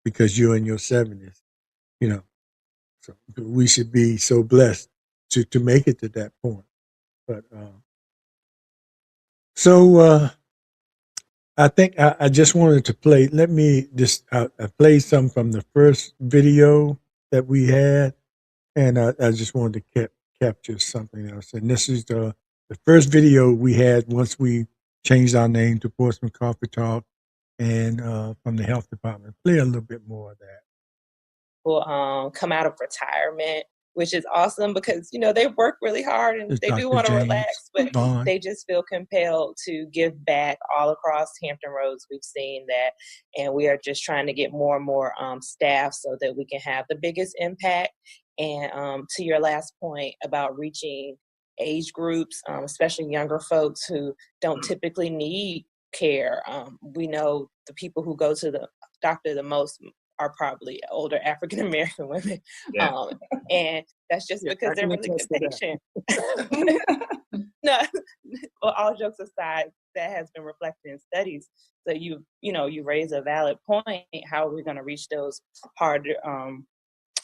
because you're in your 70s, you know. So we should be so blessed to make it to that point. But I think I just wanted to play. Let me just I played some from the first video that we had, and I just wanted to capture something else. And this is the first video we had once we changed our name to Portsmouth Coffee Talk, and from the health department. Play a little bit more of that. Will come out of retirement, which is awesome because they work really hard and they do want to relax, but they just feel compelled to give back all across Hampton Roads. We've seen that, and we are just trying to get more and more staff so that we can have the biggest impact. And to your last point about reaching age groups, especially younger folks who don't typically need care. We know the people who go to the doctor the most are probably older African American women. Yeah. And that's just because they're really good patients. No, well, all jokes aside, that has been reflected in studies. So you raise a valid point. How are we going to reach those harder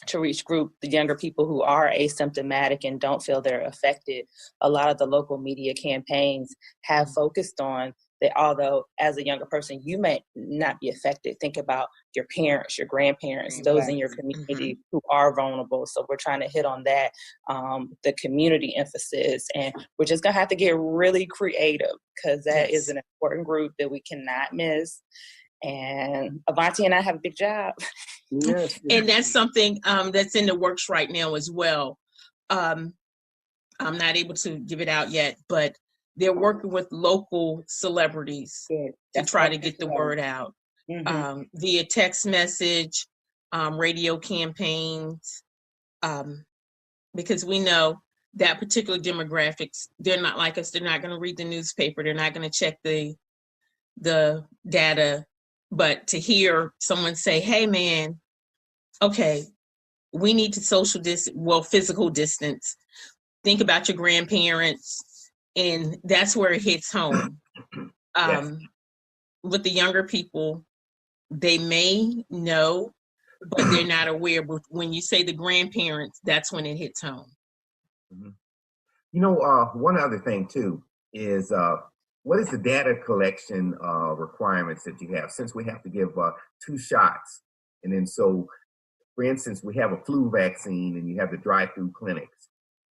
to reach group, the younger people who are asymptomatic and don't feel they're affected? A lot of the local media campaigns have focused on that, although as a younger person, you may not be affected. Think about your parents, your grandparents, those in your community who are vulnerable. So we're trying to hit on that, the community emphasis. And we're just going to have to get really creative because that is an important group that we cannot miss. And Avanti and I have a big job. Yes. And that's something that's in the works right now as well. I'm not able to give it out yet, but they're working with local celebrities to try to get the word out via text message, radio campaigns, because we know that particular demographics, they're not like us. They're not going to read the newspaper. They're not going to check the data. But to hear someone say, hey, man, okay, we need to physical distance. Think about your grandparents. And that's where it hits home. With the younger people, they may know, but they're not aware. But when you say the grandparents, that's when it hits home. One other thing too is what is the data collection requirements that you have? Since we have to give 2 shots, and then so, for instance, we have a flu vaccine and you have the drive-through clinics,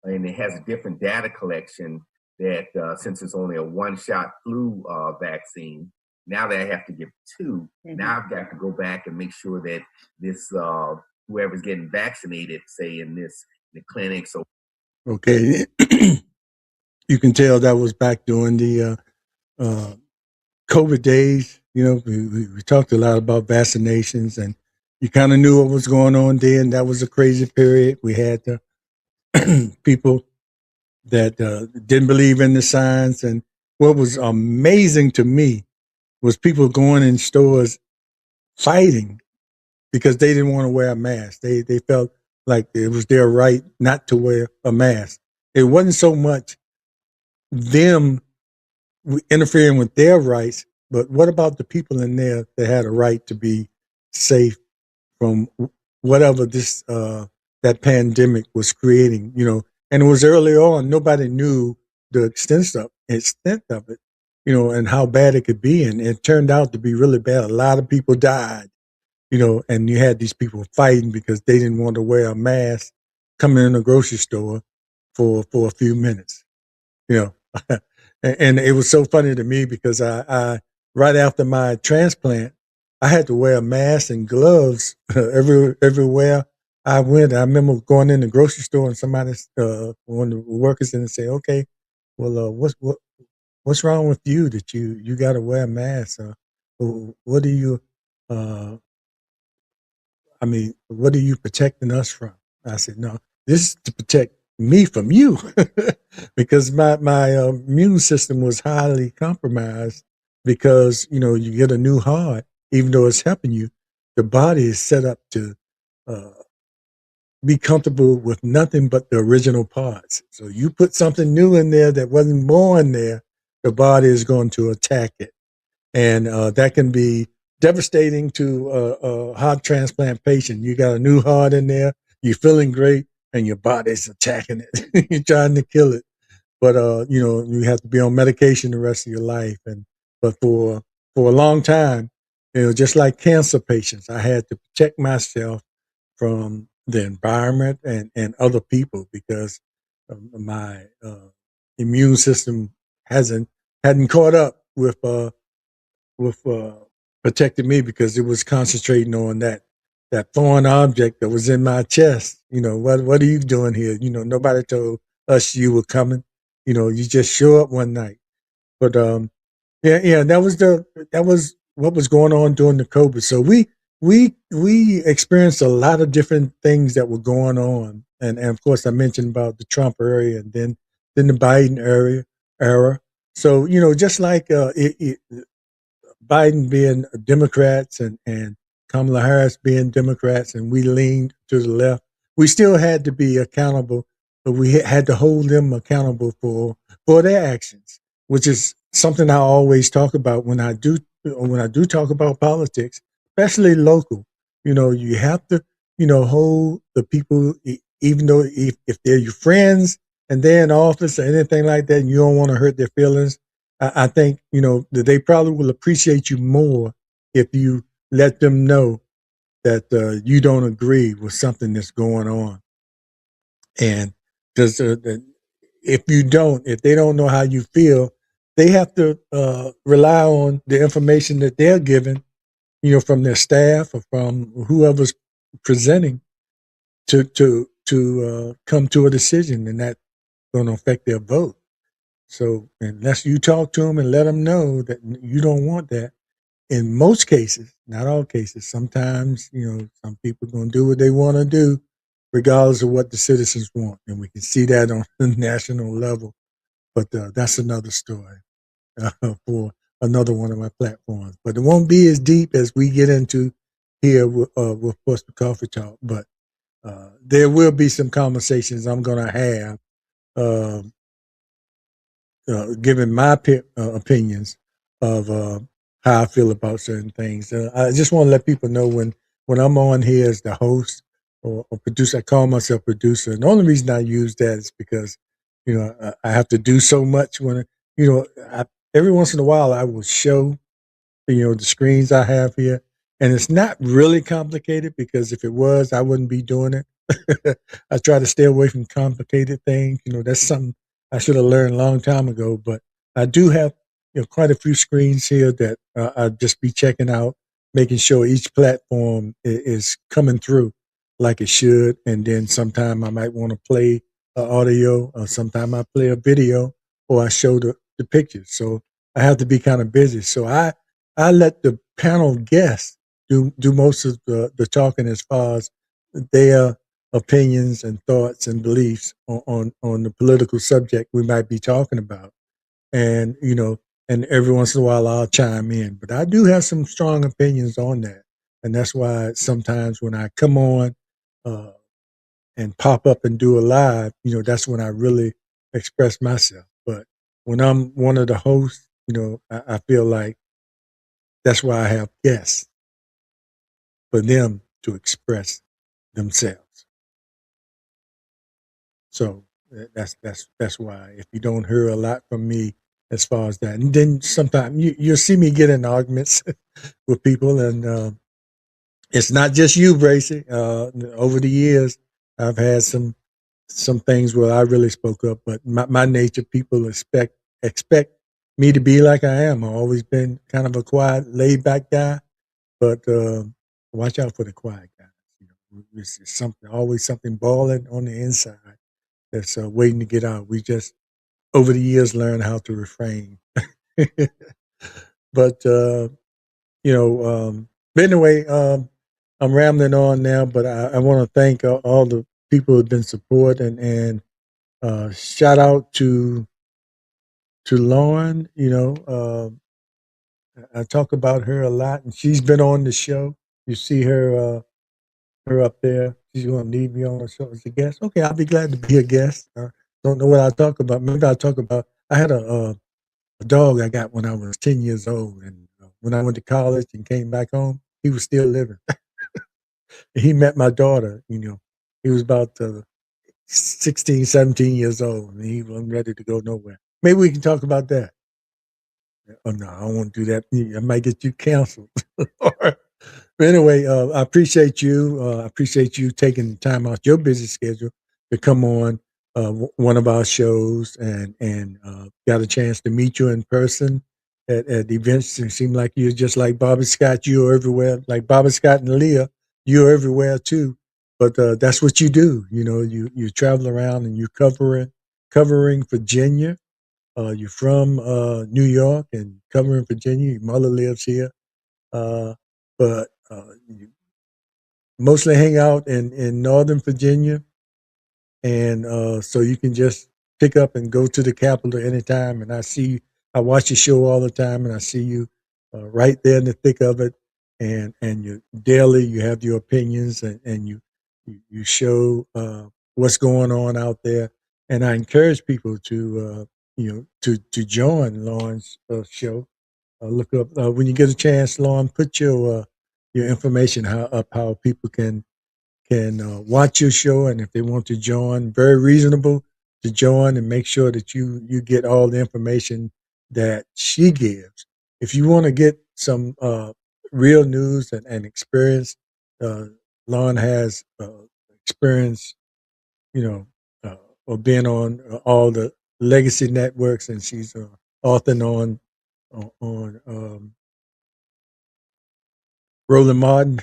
and it has a different data collection that since it's only a 1-shot flu vaccine, now that I have to give 2, now I've got to go back and make sure that this whoever's getting vaccinated, say in the clinic. So okay, you can tell that was back during the COVID days. We talked a lot about vaccinations, and you kind of knew what was going on then. That was a crazy period. We had people that didn't believe in the science. And what was amazing to me was people going in stores fighting because they didn't want to wear a mask. They felt like it was their right not to wear a mask. It wasn't so much them interfering with their rights, but what about the people in there that had a right to be safe from whatever this that pandemic was creating? And it was early on. Nobody knew the extent of it, and how bad it could be. And it turned out to be really bad. A lot of people died, and you had these people fighting because they didn't want to wear a mask coming in a grocery store for a few minutes, and it was so funny to me because I right after my transplant, I had to wear a mask and gloves everywhere I went. I remember going in the grocery store and somebody, one of the workers, in and say, "Okay, well, what's wrong with you that you got to wear a mask?" what are you, what are you protecting us from? I said, no, this is to protect me from you because my immune system was highly compromised because, you get a new heart, even though it's helping you, the body is set up to uh, be comfortable with nothing but the original parts. So you put something new in there that wasn't born there, the body is going to attack it. And that can be devastating to a heart transplant patient. You got a new heart in there, you're feeling great, and your body's attacking it. You're trying to kill it. But you have to be on medication the rest of your life. But for a long time, just like cancer patients, I had to protect myself from the environment and other people because my immune system hadn't caught up with protecting me because it was concentrating on that foreign object that was in my chest. What are you doing here? Nobody told us you were coming. You just show up one night. But yeah, that was what was going on during the COVID. So we experienced a lot of different things that were going on, and of course I mentioned about the Trump area, and then the Biden era. So just like Biden being Democrats and Kamala Harris being Democrats, and we leaned to the left, we still had to be accountable, but we had to hold them accountable for their actions, which is something I always talk about when I do talk about politics, especially local. You have to hold the people, even though if they're your friends and they're in office or anything like that, and you don't want to hurt their feelings. I think that they probably will appreciate you more if you let them know that you don't agree with something that's going on. And does if they don't know how you feel, they have to rely on the information that they're given, from their staff or from whoever's presenting to come to a decision, and that's going to affect their vote. So unless you talk to them and let them know that you don't want that, in most cases, not all cases, sometimes, some people are going to do what they want to do, regardless of what the citizens want. And we can see that on the national level. But that's another story for another one of my platforms. But it won't be as deep as we get into here with Portsmouth Coffee Talk. But there will be some conversations I'm going to have. Giving my opinions of how I feel about certain things. I just want to let people know when I'm on here as the host or producer, I call myself producer. And the only reason I use that is because I have to do so much when every once in a while I will show the screens I have here, and it's not really complicated because if it was, I wouldn't be doing it. I try to stay away from complicated things. That's something I should have learned a long time ago. But I do have quite a few screens here that I'll just be checking out, making sure each platform is coming through like it should. And then sometime I might want to play audio, or sometime I play a video, or I show the pictures. So I have to be kind of busy. So I let the panel guests do most of the talking as far as their opinions and thoughts and beliefs on the political subject we might be talking about. And, and every once in a while I'll chime in. But I do have some strong opinions on that. And that's why sometimes when I come on uh, and pop up and do a live, that's when I really express myself. But when I'm one of the hosts, I feel like that's why I have guests, for them to express themselves. So that's why. If you don't hear a lot from me as far as that, and then sometimes you'll see me get in arguments with people, and it's not just you, Bracy. Over the years, I've had some things where I really spoke up, but my nature, people expect me to be like I am. I've always been kind of a quiet, laid back guy, but watch out for the quiet guys. It's something, always something boiling on the inside that's waiting to get out. We just over the years learn how to refrain. But but anyway, I'm rambling on now, but I want to thank all the people who've been supporting and shout out to Lauren. I talk about her a lot, and she's been on the show. You see her up there. She's going to need me on the show as a guest. Okay, I'll be glad to be a guest. Don't know what I'll talk about. Maybe I'll talk about. I had a dog I got when I was 10 years old, and when I went to college and came back home, he was still living. He met my daughter. He was about 16, 17 years old, and he wasn't ready to go nowhere. Maybe we can talk about that. Oh no, I won't do that. I might get you canceled. But anyway, I appreciate you. I appreciate you taking time out your busy schedule to come on one of our shows and got a chance to meet you in person at events. It seemed like you're just like Bobby Scott. You're everywhere, like Bobby Scott and Leah. You're everywhere too. But that's what you do. You travel around and you're covering Virginia. You're from New York and covering Virginia. Your mother lives here, but you mostly hang out in Northern Virginia, and so you can just pick up and go to the Capitol anytime. And I watch your show all the time, and I see you right there in the thick of it. And you daily, you have your opinions, and you show what's going on out there. And I encourage people to join Lauren's show. Look up when you get a chance, Lauren. Put your information how people can watch your show, and if they want to join, very reasonable to join, and make sure that you get all the information that she gives. If you want to get some real news and experience, uh, Lauren has experience, you know, of being on all the legacy networks, and she's author on Roland Martin.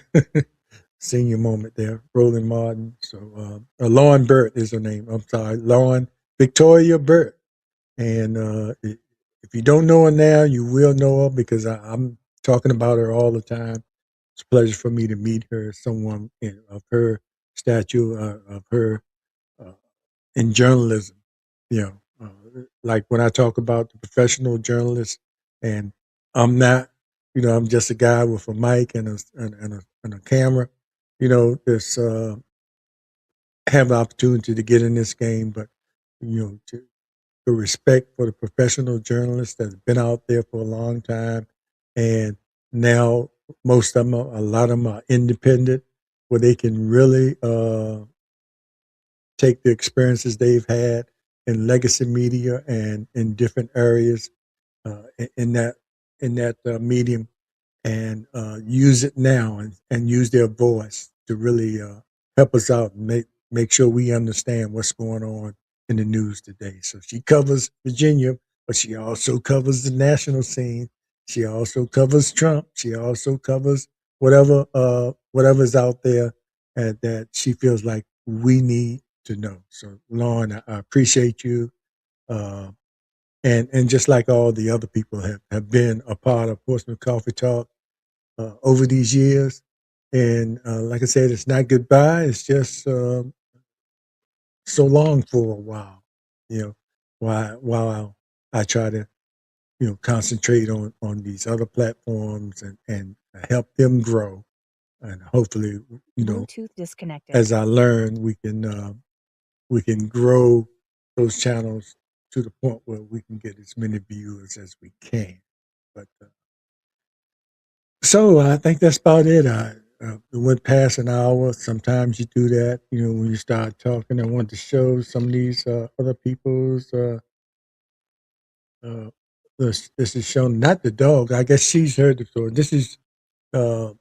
Senior moment there, Roland Martin. So Lauren Burt is her name. I'm sorry, Lauren Victoria Burt. And if you don't know her now, you will know her because I'm talking about her all the time. It's a pleasure for me to meet her, someone of her stature, of her uh, in journalism. You like when I talk about the professional journalist, and I'm not, I'm just a guy with a mic and a camera. This have the opportunity to get in this game, but the respect for the professional journalists that's been out there for a long time, and now most of them, a lot of them are independent, where they can really take the experiences they've had in legacy media and in different areas in that medium, and use it now and use their voice to really help us out and make sure we understand what's going on in the news today. So she covers Virginia, but she also covers the national scene. She also covers Trump. She also covers whatever's out there that she feels like we need to know. So Lauren, I appreciate you. Uh, and just like all the other people have been a part of Portsmouth Coffee Talk over these years. And like I said, it's not goodbye. It's just so long for a while, while I try to, concentrate on these other platforms and help them grow. And hopefully, Bluetooth disconnected. as I learn, we can grow those channels to the point where we can get as many viewers as we can. But so I think that's about it. It went past an hour. Sometimes you do that, when you start talking. I want to show some of these other people's. This is shown, not the dog. I guess she's heard the story. This is uh,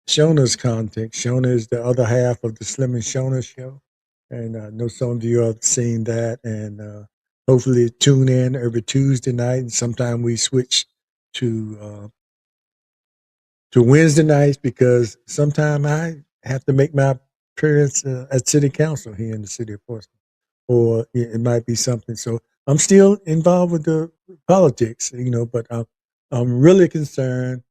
Shona's content. Shona is the other half of the Slim and Shona show, and I know some of you have seen that. And hopefully, tune in every Tuesday night. And sometime we switch to uh, to Wednesday nights because sometime I have to make my appearance at City Council here in the city of Portsmouth, or it might be something. So I'm still involved with the politics, but I'm really concerned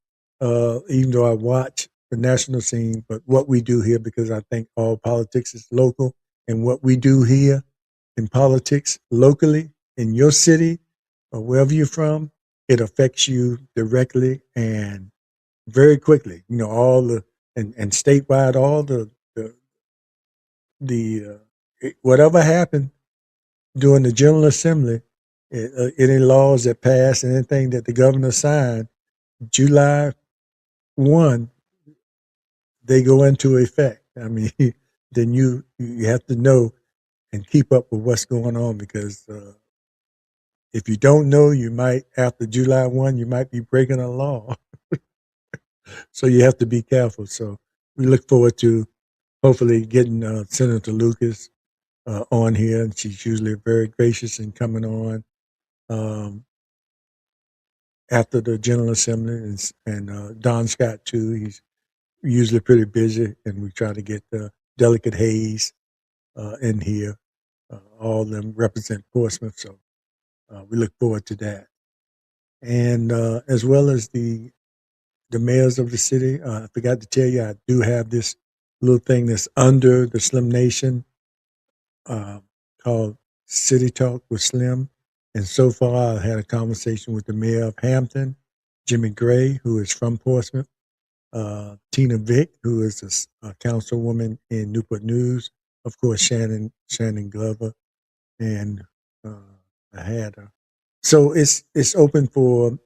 even though I watch the national scene, but what we do here, because I think all politics is local, and what we do here in politics locally in your city or wherever you're from, it affects you directly and very quickly. You know, all the and statewide, all the whatever happened during the General Assembly, any laws that passed, anything that the governor signed, July 1, they go into effect. I mean, then you have to know and keep up with what's going on, because if you don't know, you might, after July 1, you might be breaking a law. So you have to be careful. So we look forward to hopefully getting Senator Lucas on here, and she's usually very gracious in coming on um, after the General Assembly, and Don Scott too. He's usually pretty busy, and we try to get Delegate Hayes in here. All of them represent Portsmouth, so we look forward to that. And as well as the mayors of the city, I forgot to tell you, I do have this little thing that's under the Slim Nation uh, called City Talk with Slim. And so far, I had a conversation with the mayor of Hampton, Jimmy Gray, who is from Portsmouth, Tina Vick, who is a councilwoman in Newport News, of course, Shannon Glover, and uh, I had her. So it's open for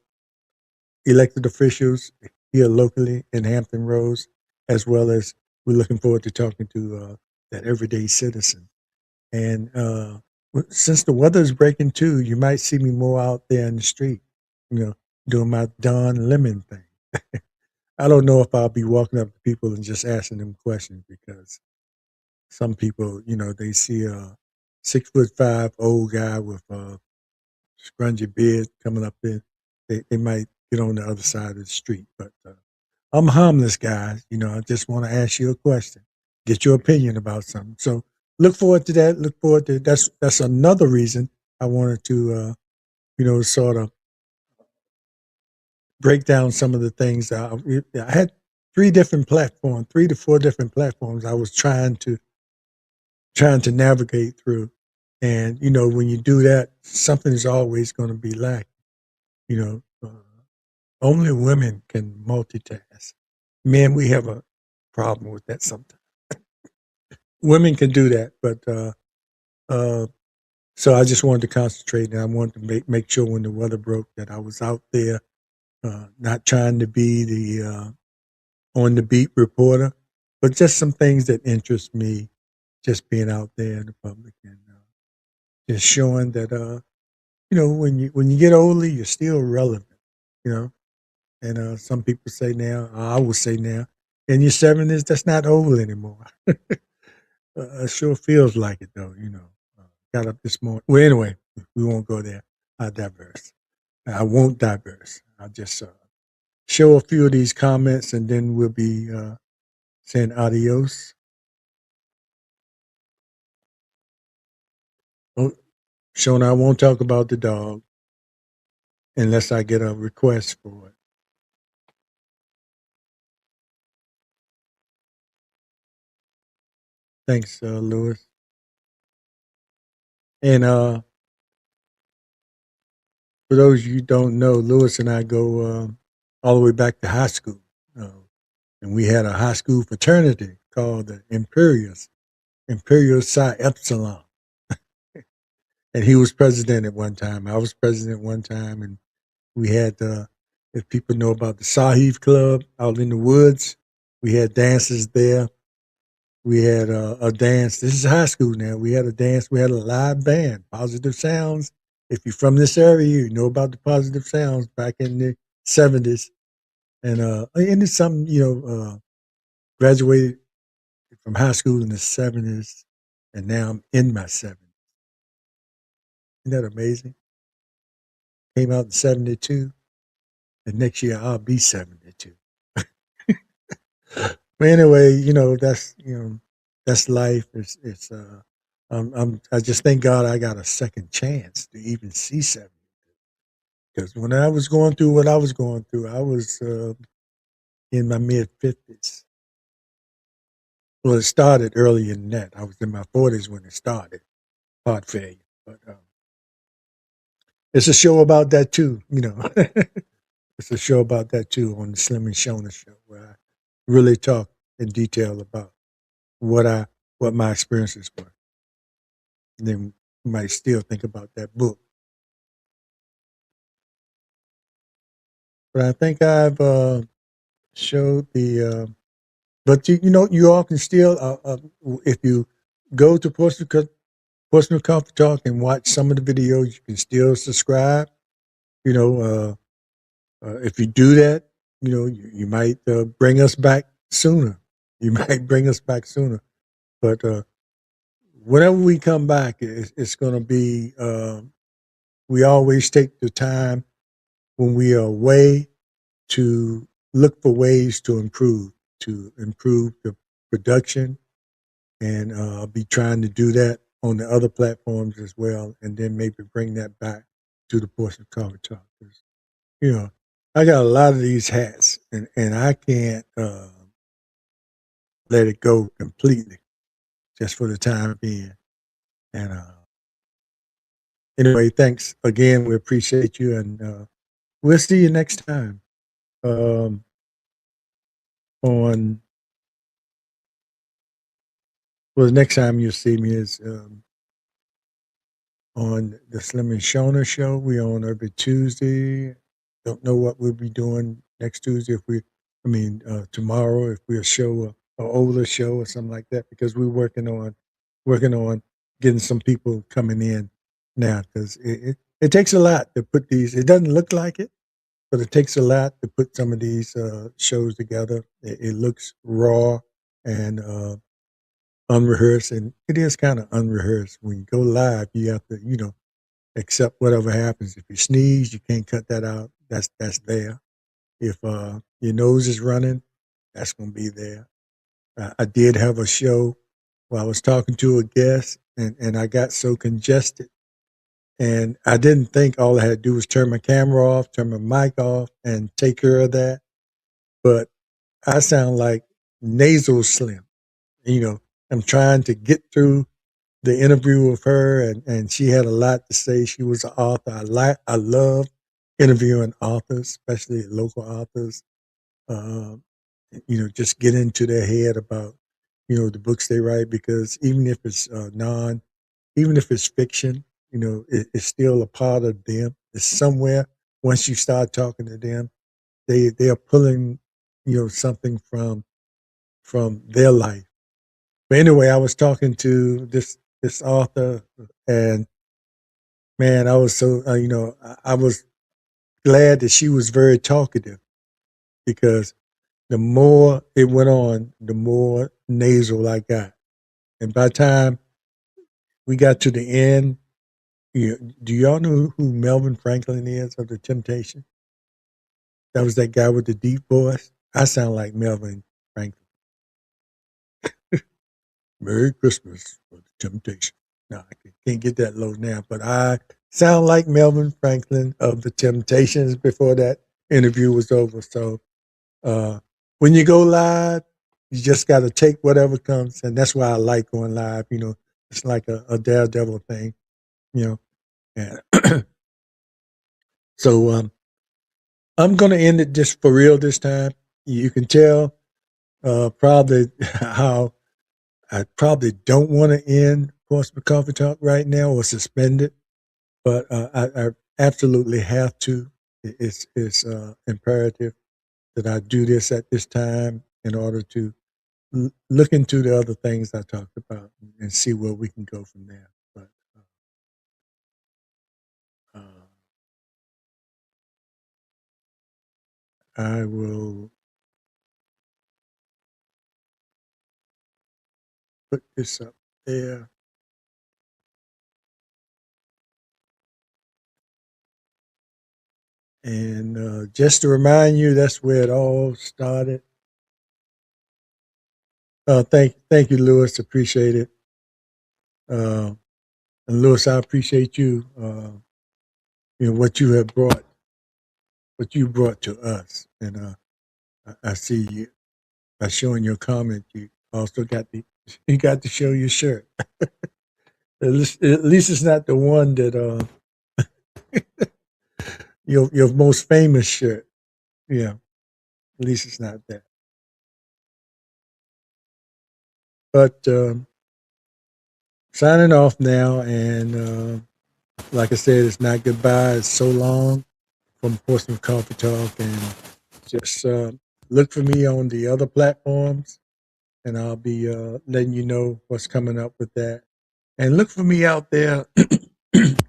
elected officials here locally in Hampton Roads, as well as we're looking forward to talking to that everyday citizen. And since the weather is breaking too, you might see me more out there in the street, you know, doing my Don Lemon thing. I don't know if I'll be walking up to people and just asking them questions, because some people, they see a 6'5" old guy with a scrunchy beard coming up there. They might get on the other side of the street, but I'm a harmless guy. I just want to ask you a question, get your opinion about something. So look forward to that. Look forward to that's another reason I wanted to sort of break down some of the things. I had three to four different platforms I was trying to navigate through. And when you do that, something is always going to be lacking. Only women can multitask. Men, we have a problem with that sometimes. Women can do that, but uh, so I just wanted to concentrate, and I wanted to make sure when the weather broke that I was out there, not trying to be the on the beat reporter, but just some things that interest me, just being out there in the public, and just showing that when you get older, you're still relevant. You know, and some people say now, I will say now, in your 70s, that's not old anymore. It sure feels like it though. Got up this morning. Well, anyway, we won't go there. I diverse. I won't diverse. I'll just show a few of these comments, and then we'll be saying adios. Oh, Shona, I won't talk about the dog unless I get a request for it. Thanks, Lewis. And for those of you who don't know, Lewis and I go all the way back to high school. And we had a high school fraternity called the Imperial Psi Epsilon. And he was president at one time. I was president one time, and we had, if people know about the Sahib Club out in the woods, we had dances there. We had a dance. This is high school now. We had a dance. We had a live band, Positive Sounds. If you're from this area, you know about the Positive Sounds back in the 70s. And it's something, graduated from high school in the 70s, and now I'm in my 70s. Isn't that amazing? Came out in 72, and next year I'll be 72. But anyway, that's life. I just thank God I got a second chance to even see 70. Because when I was going through what I was going through, I was in my mid-50s. Well, it started earlier than that. I was in my 40s when it started, heart failure. But it's a show about that too, you know. It's a show about that too on the Slim and Shona show, where I really talk in detail about what my experiences were. And then you might still think about that book. But I think I've showed the. But you know, you all can still, if you go to Personal Comfort Talk and watch some of the videos, you can still subscribe. You know, if you do that, you know, you might bring us back sooner. You might bring us back sooner. But whenever we come back, it's going to be, we always take the time when we are away to look for ways to improve the production. And I'll be trying to do that on the other platforms as well. And then maybe bring that back to the Portion Coffee Talk. You know, I got a lot of these hats, and I can't let it go completely just for the time being. And anyway, thanks again. We appreciate you, and we'll see you next time on. Well, the next time you'll see me is on the Slim and Shona show. We on every Tuesday. Don't know what we'll be doing next Tuesday. Tomorrow, if we'll show a older show or something like that, because we're working on getting some people coming in now, because it takes a lot to put these. It doesn't look like it, but it takes a lot to put some of these shows together. It looks raw and unrehearsed, and it is kind of unrehearsed. When you go live, you have to, accept whatever happens. If you sneeze, you can't cut that out. That's there. If your nose is running, that's going to be there. I did have a show where I was talking to a guest, and I got so congested, and I didn't think all I had to do was turn my camera off, turn my mic off, and take care of that. But I sound like nasal Slim. You know, I'm trying to get through the interview with her, and she had a lot to say. She was an author. I love interviewing authors, especially local authors. Um, just get into their head about the books they write, because even if it's even if it's fiction, it's still a part of them. It's somewhere. Once you start talking to them, they are pulling something from their life. But anyway, I was talking to this author, and man, I was so I was glad that she was very talkative, because the more it went on, the more nasal I got. And by the time we got to the end, do y'all know who Melvin Franklin is of the Temptation? That was that guy with the deep voice. I sound like Melvin Franklin. Merry Christmas for the Temptation. No, I can't get that low now, but I sound like Melvin Franklin of the Temptations before that interview was over. So when you go live, you just got to take whatever comes, and that's why I like going live. It's like a daredevil thing, you know. And so I'm going to end it just for real this time. You can tell probably how I probably don't want to end Portsmouth Coffee Talk right now or suspend it, but I absolutely have to. It's imperative that I do this at this time in order to look into the other things I talked about and see where we can go from there. But I will put this up there. And just to remind you, that's where it all started. Thank you, Lewis. Appreciate it. And Lewis, I appreciate you. What you brought to us, and I see you by showing your comment. You also got to show your shirt. At least it's not the one that your most famous shirt. Yeah, at least it's not that. But signing off now, and like I said, it's not goodbye. It's so long from Portsmouth Coffee Talk, and just look for me on the other platforms, and I'll be letting you know what's coming up with that. And look for me out there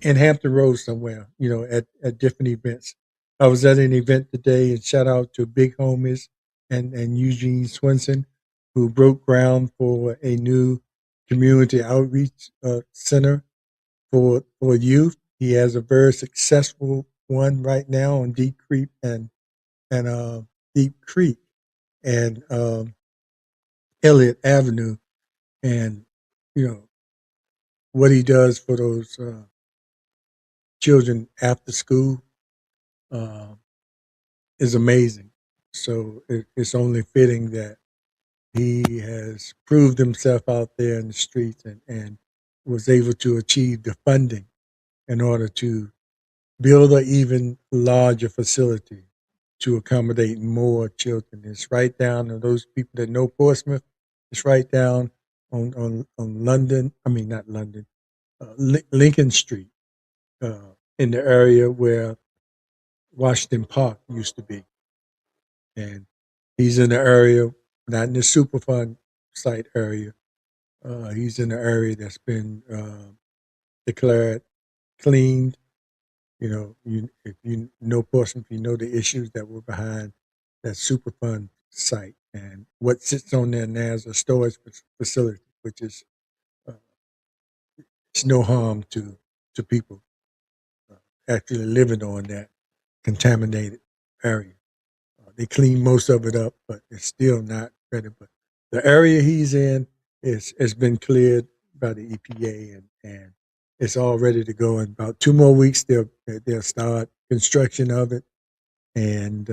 in Hampton Roads somewhere, at different events. I was at an event today, and shout out to Big Homies and Eugene Swinson, who broke ground for a new community outreach center for youth. He has a very successful one right now on Deep Creek and Elliott Avenue, and you know what he does for those children after school uh, is amazing. So it's only fitting that he has proved himself out there in the streets and was able to achieve the funding in order to build an even larger facility to accommodate more children. It's right down to those people that know Portsmouth. It's right down on London. I mean, not London, Lincoln Street, in the area where Washington Park used to be. And he's in the area, not in the Superfund site area. He's in the area that's been declared cleaned. If you know Portsmouth, you know the issues that were behind that Superfund site, and what sits on there now is a storage facility, which is uh, it's no harm to people actually living on that contaminated area. They clean most of it up, but it's still not ready. But the area he's in is has been cleared by the EPA, and it's all ready to go. In about 2 more weeks, they'll start construction of it, and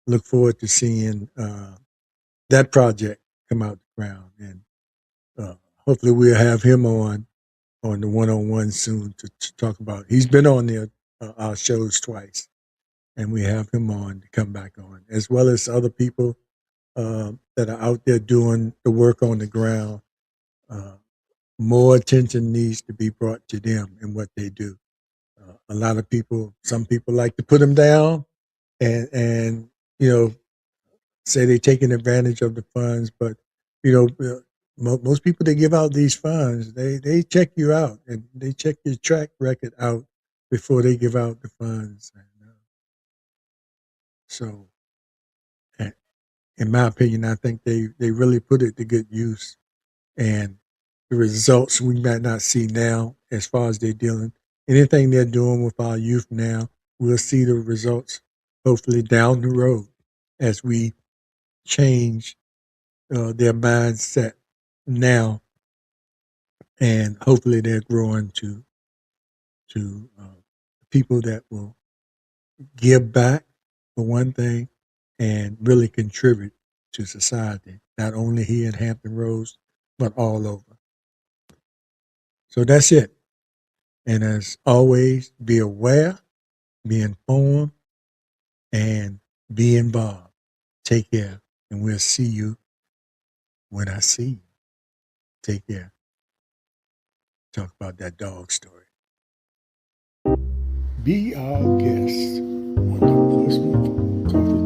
look forward to seeing that project come out the ground. And hopefully, we'll have him on the one-on-one soon to talk about. He's been on our shows twice, and we have him on to come back on, as well as other people that are out there doing the work on the ground. Uh, More attention needs to be brought to them and what they do. A lot of people, some people like to put them down, and you know say they're taking advantage of the funds, but you know. Most people that give out these funds, they check you out and they check your track record out before they give out the funds. And, so, in my opinion, I think they really put it to good use. And the results we might not see now as far as they're dealing. Anything they're doing with our youth now, we'll see the results hopefully down the road as we change their mindset now, and hopefully they're growing to people that will give back for one thing and really contribute to society, not only here in Hampton Roads, but all over. So that's it. And as always, be aware, be informed, and be involved. Take care, and we'll see you when I see you. Take care. Talk about that dog story. Be our guest on the Portsmouth Coffee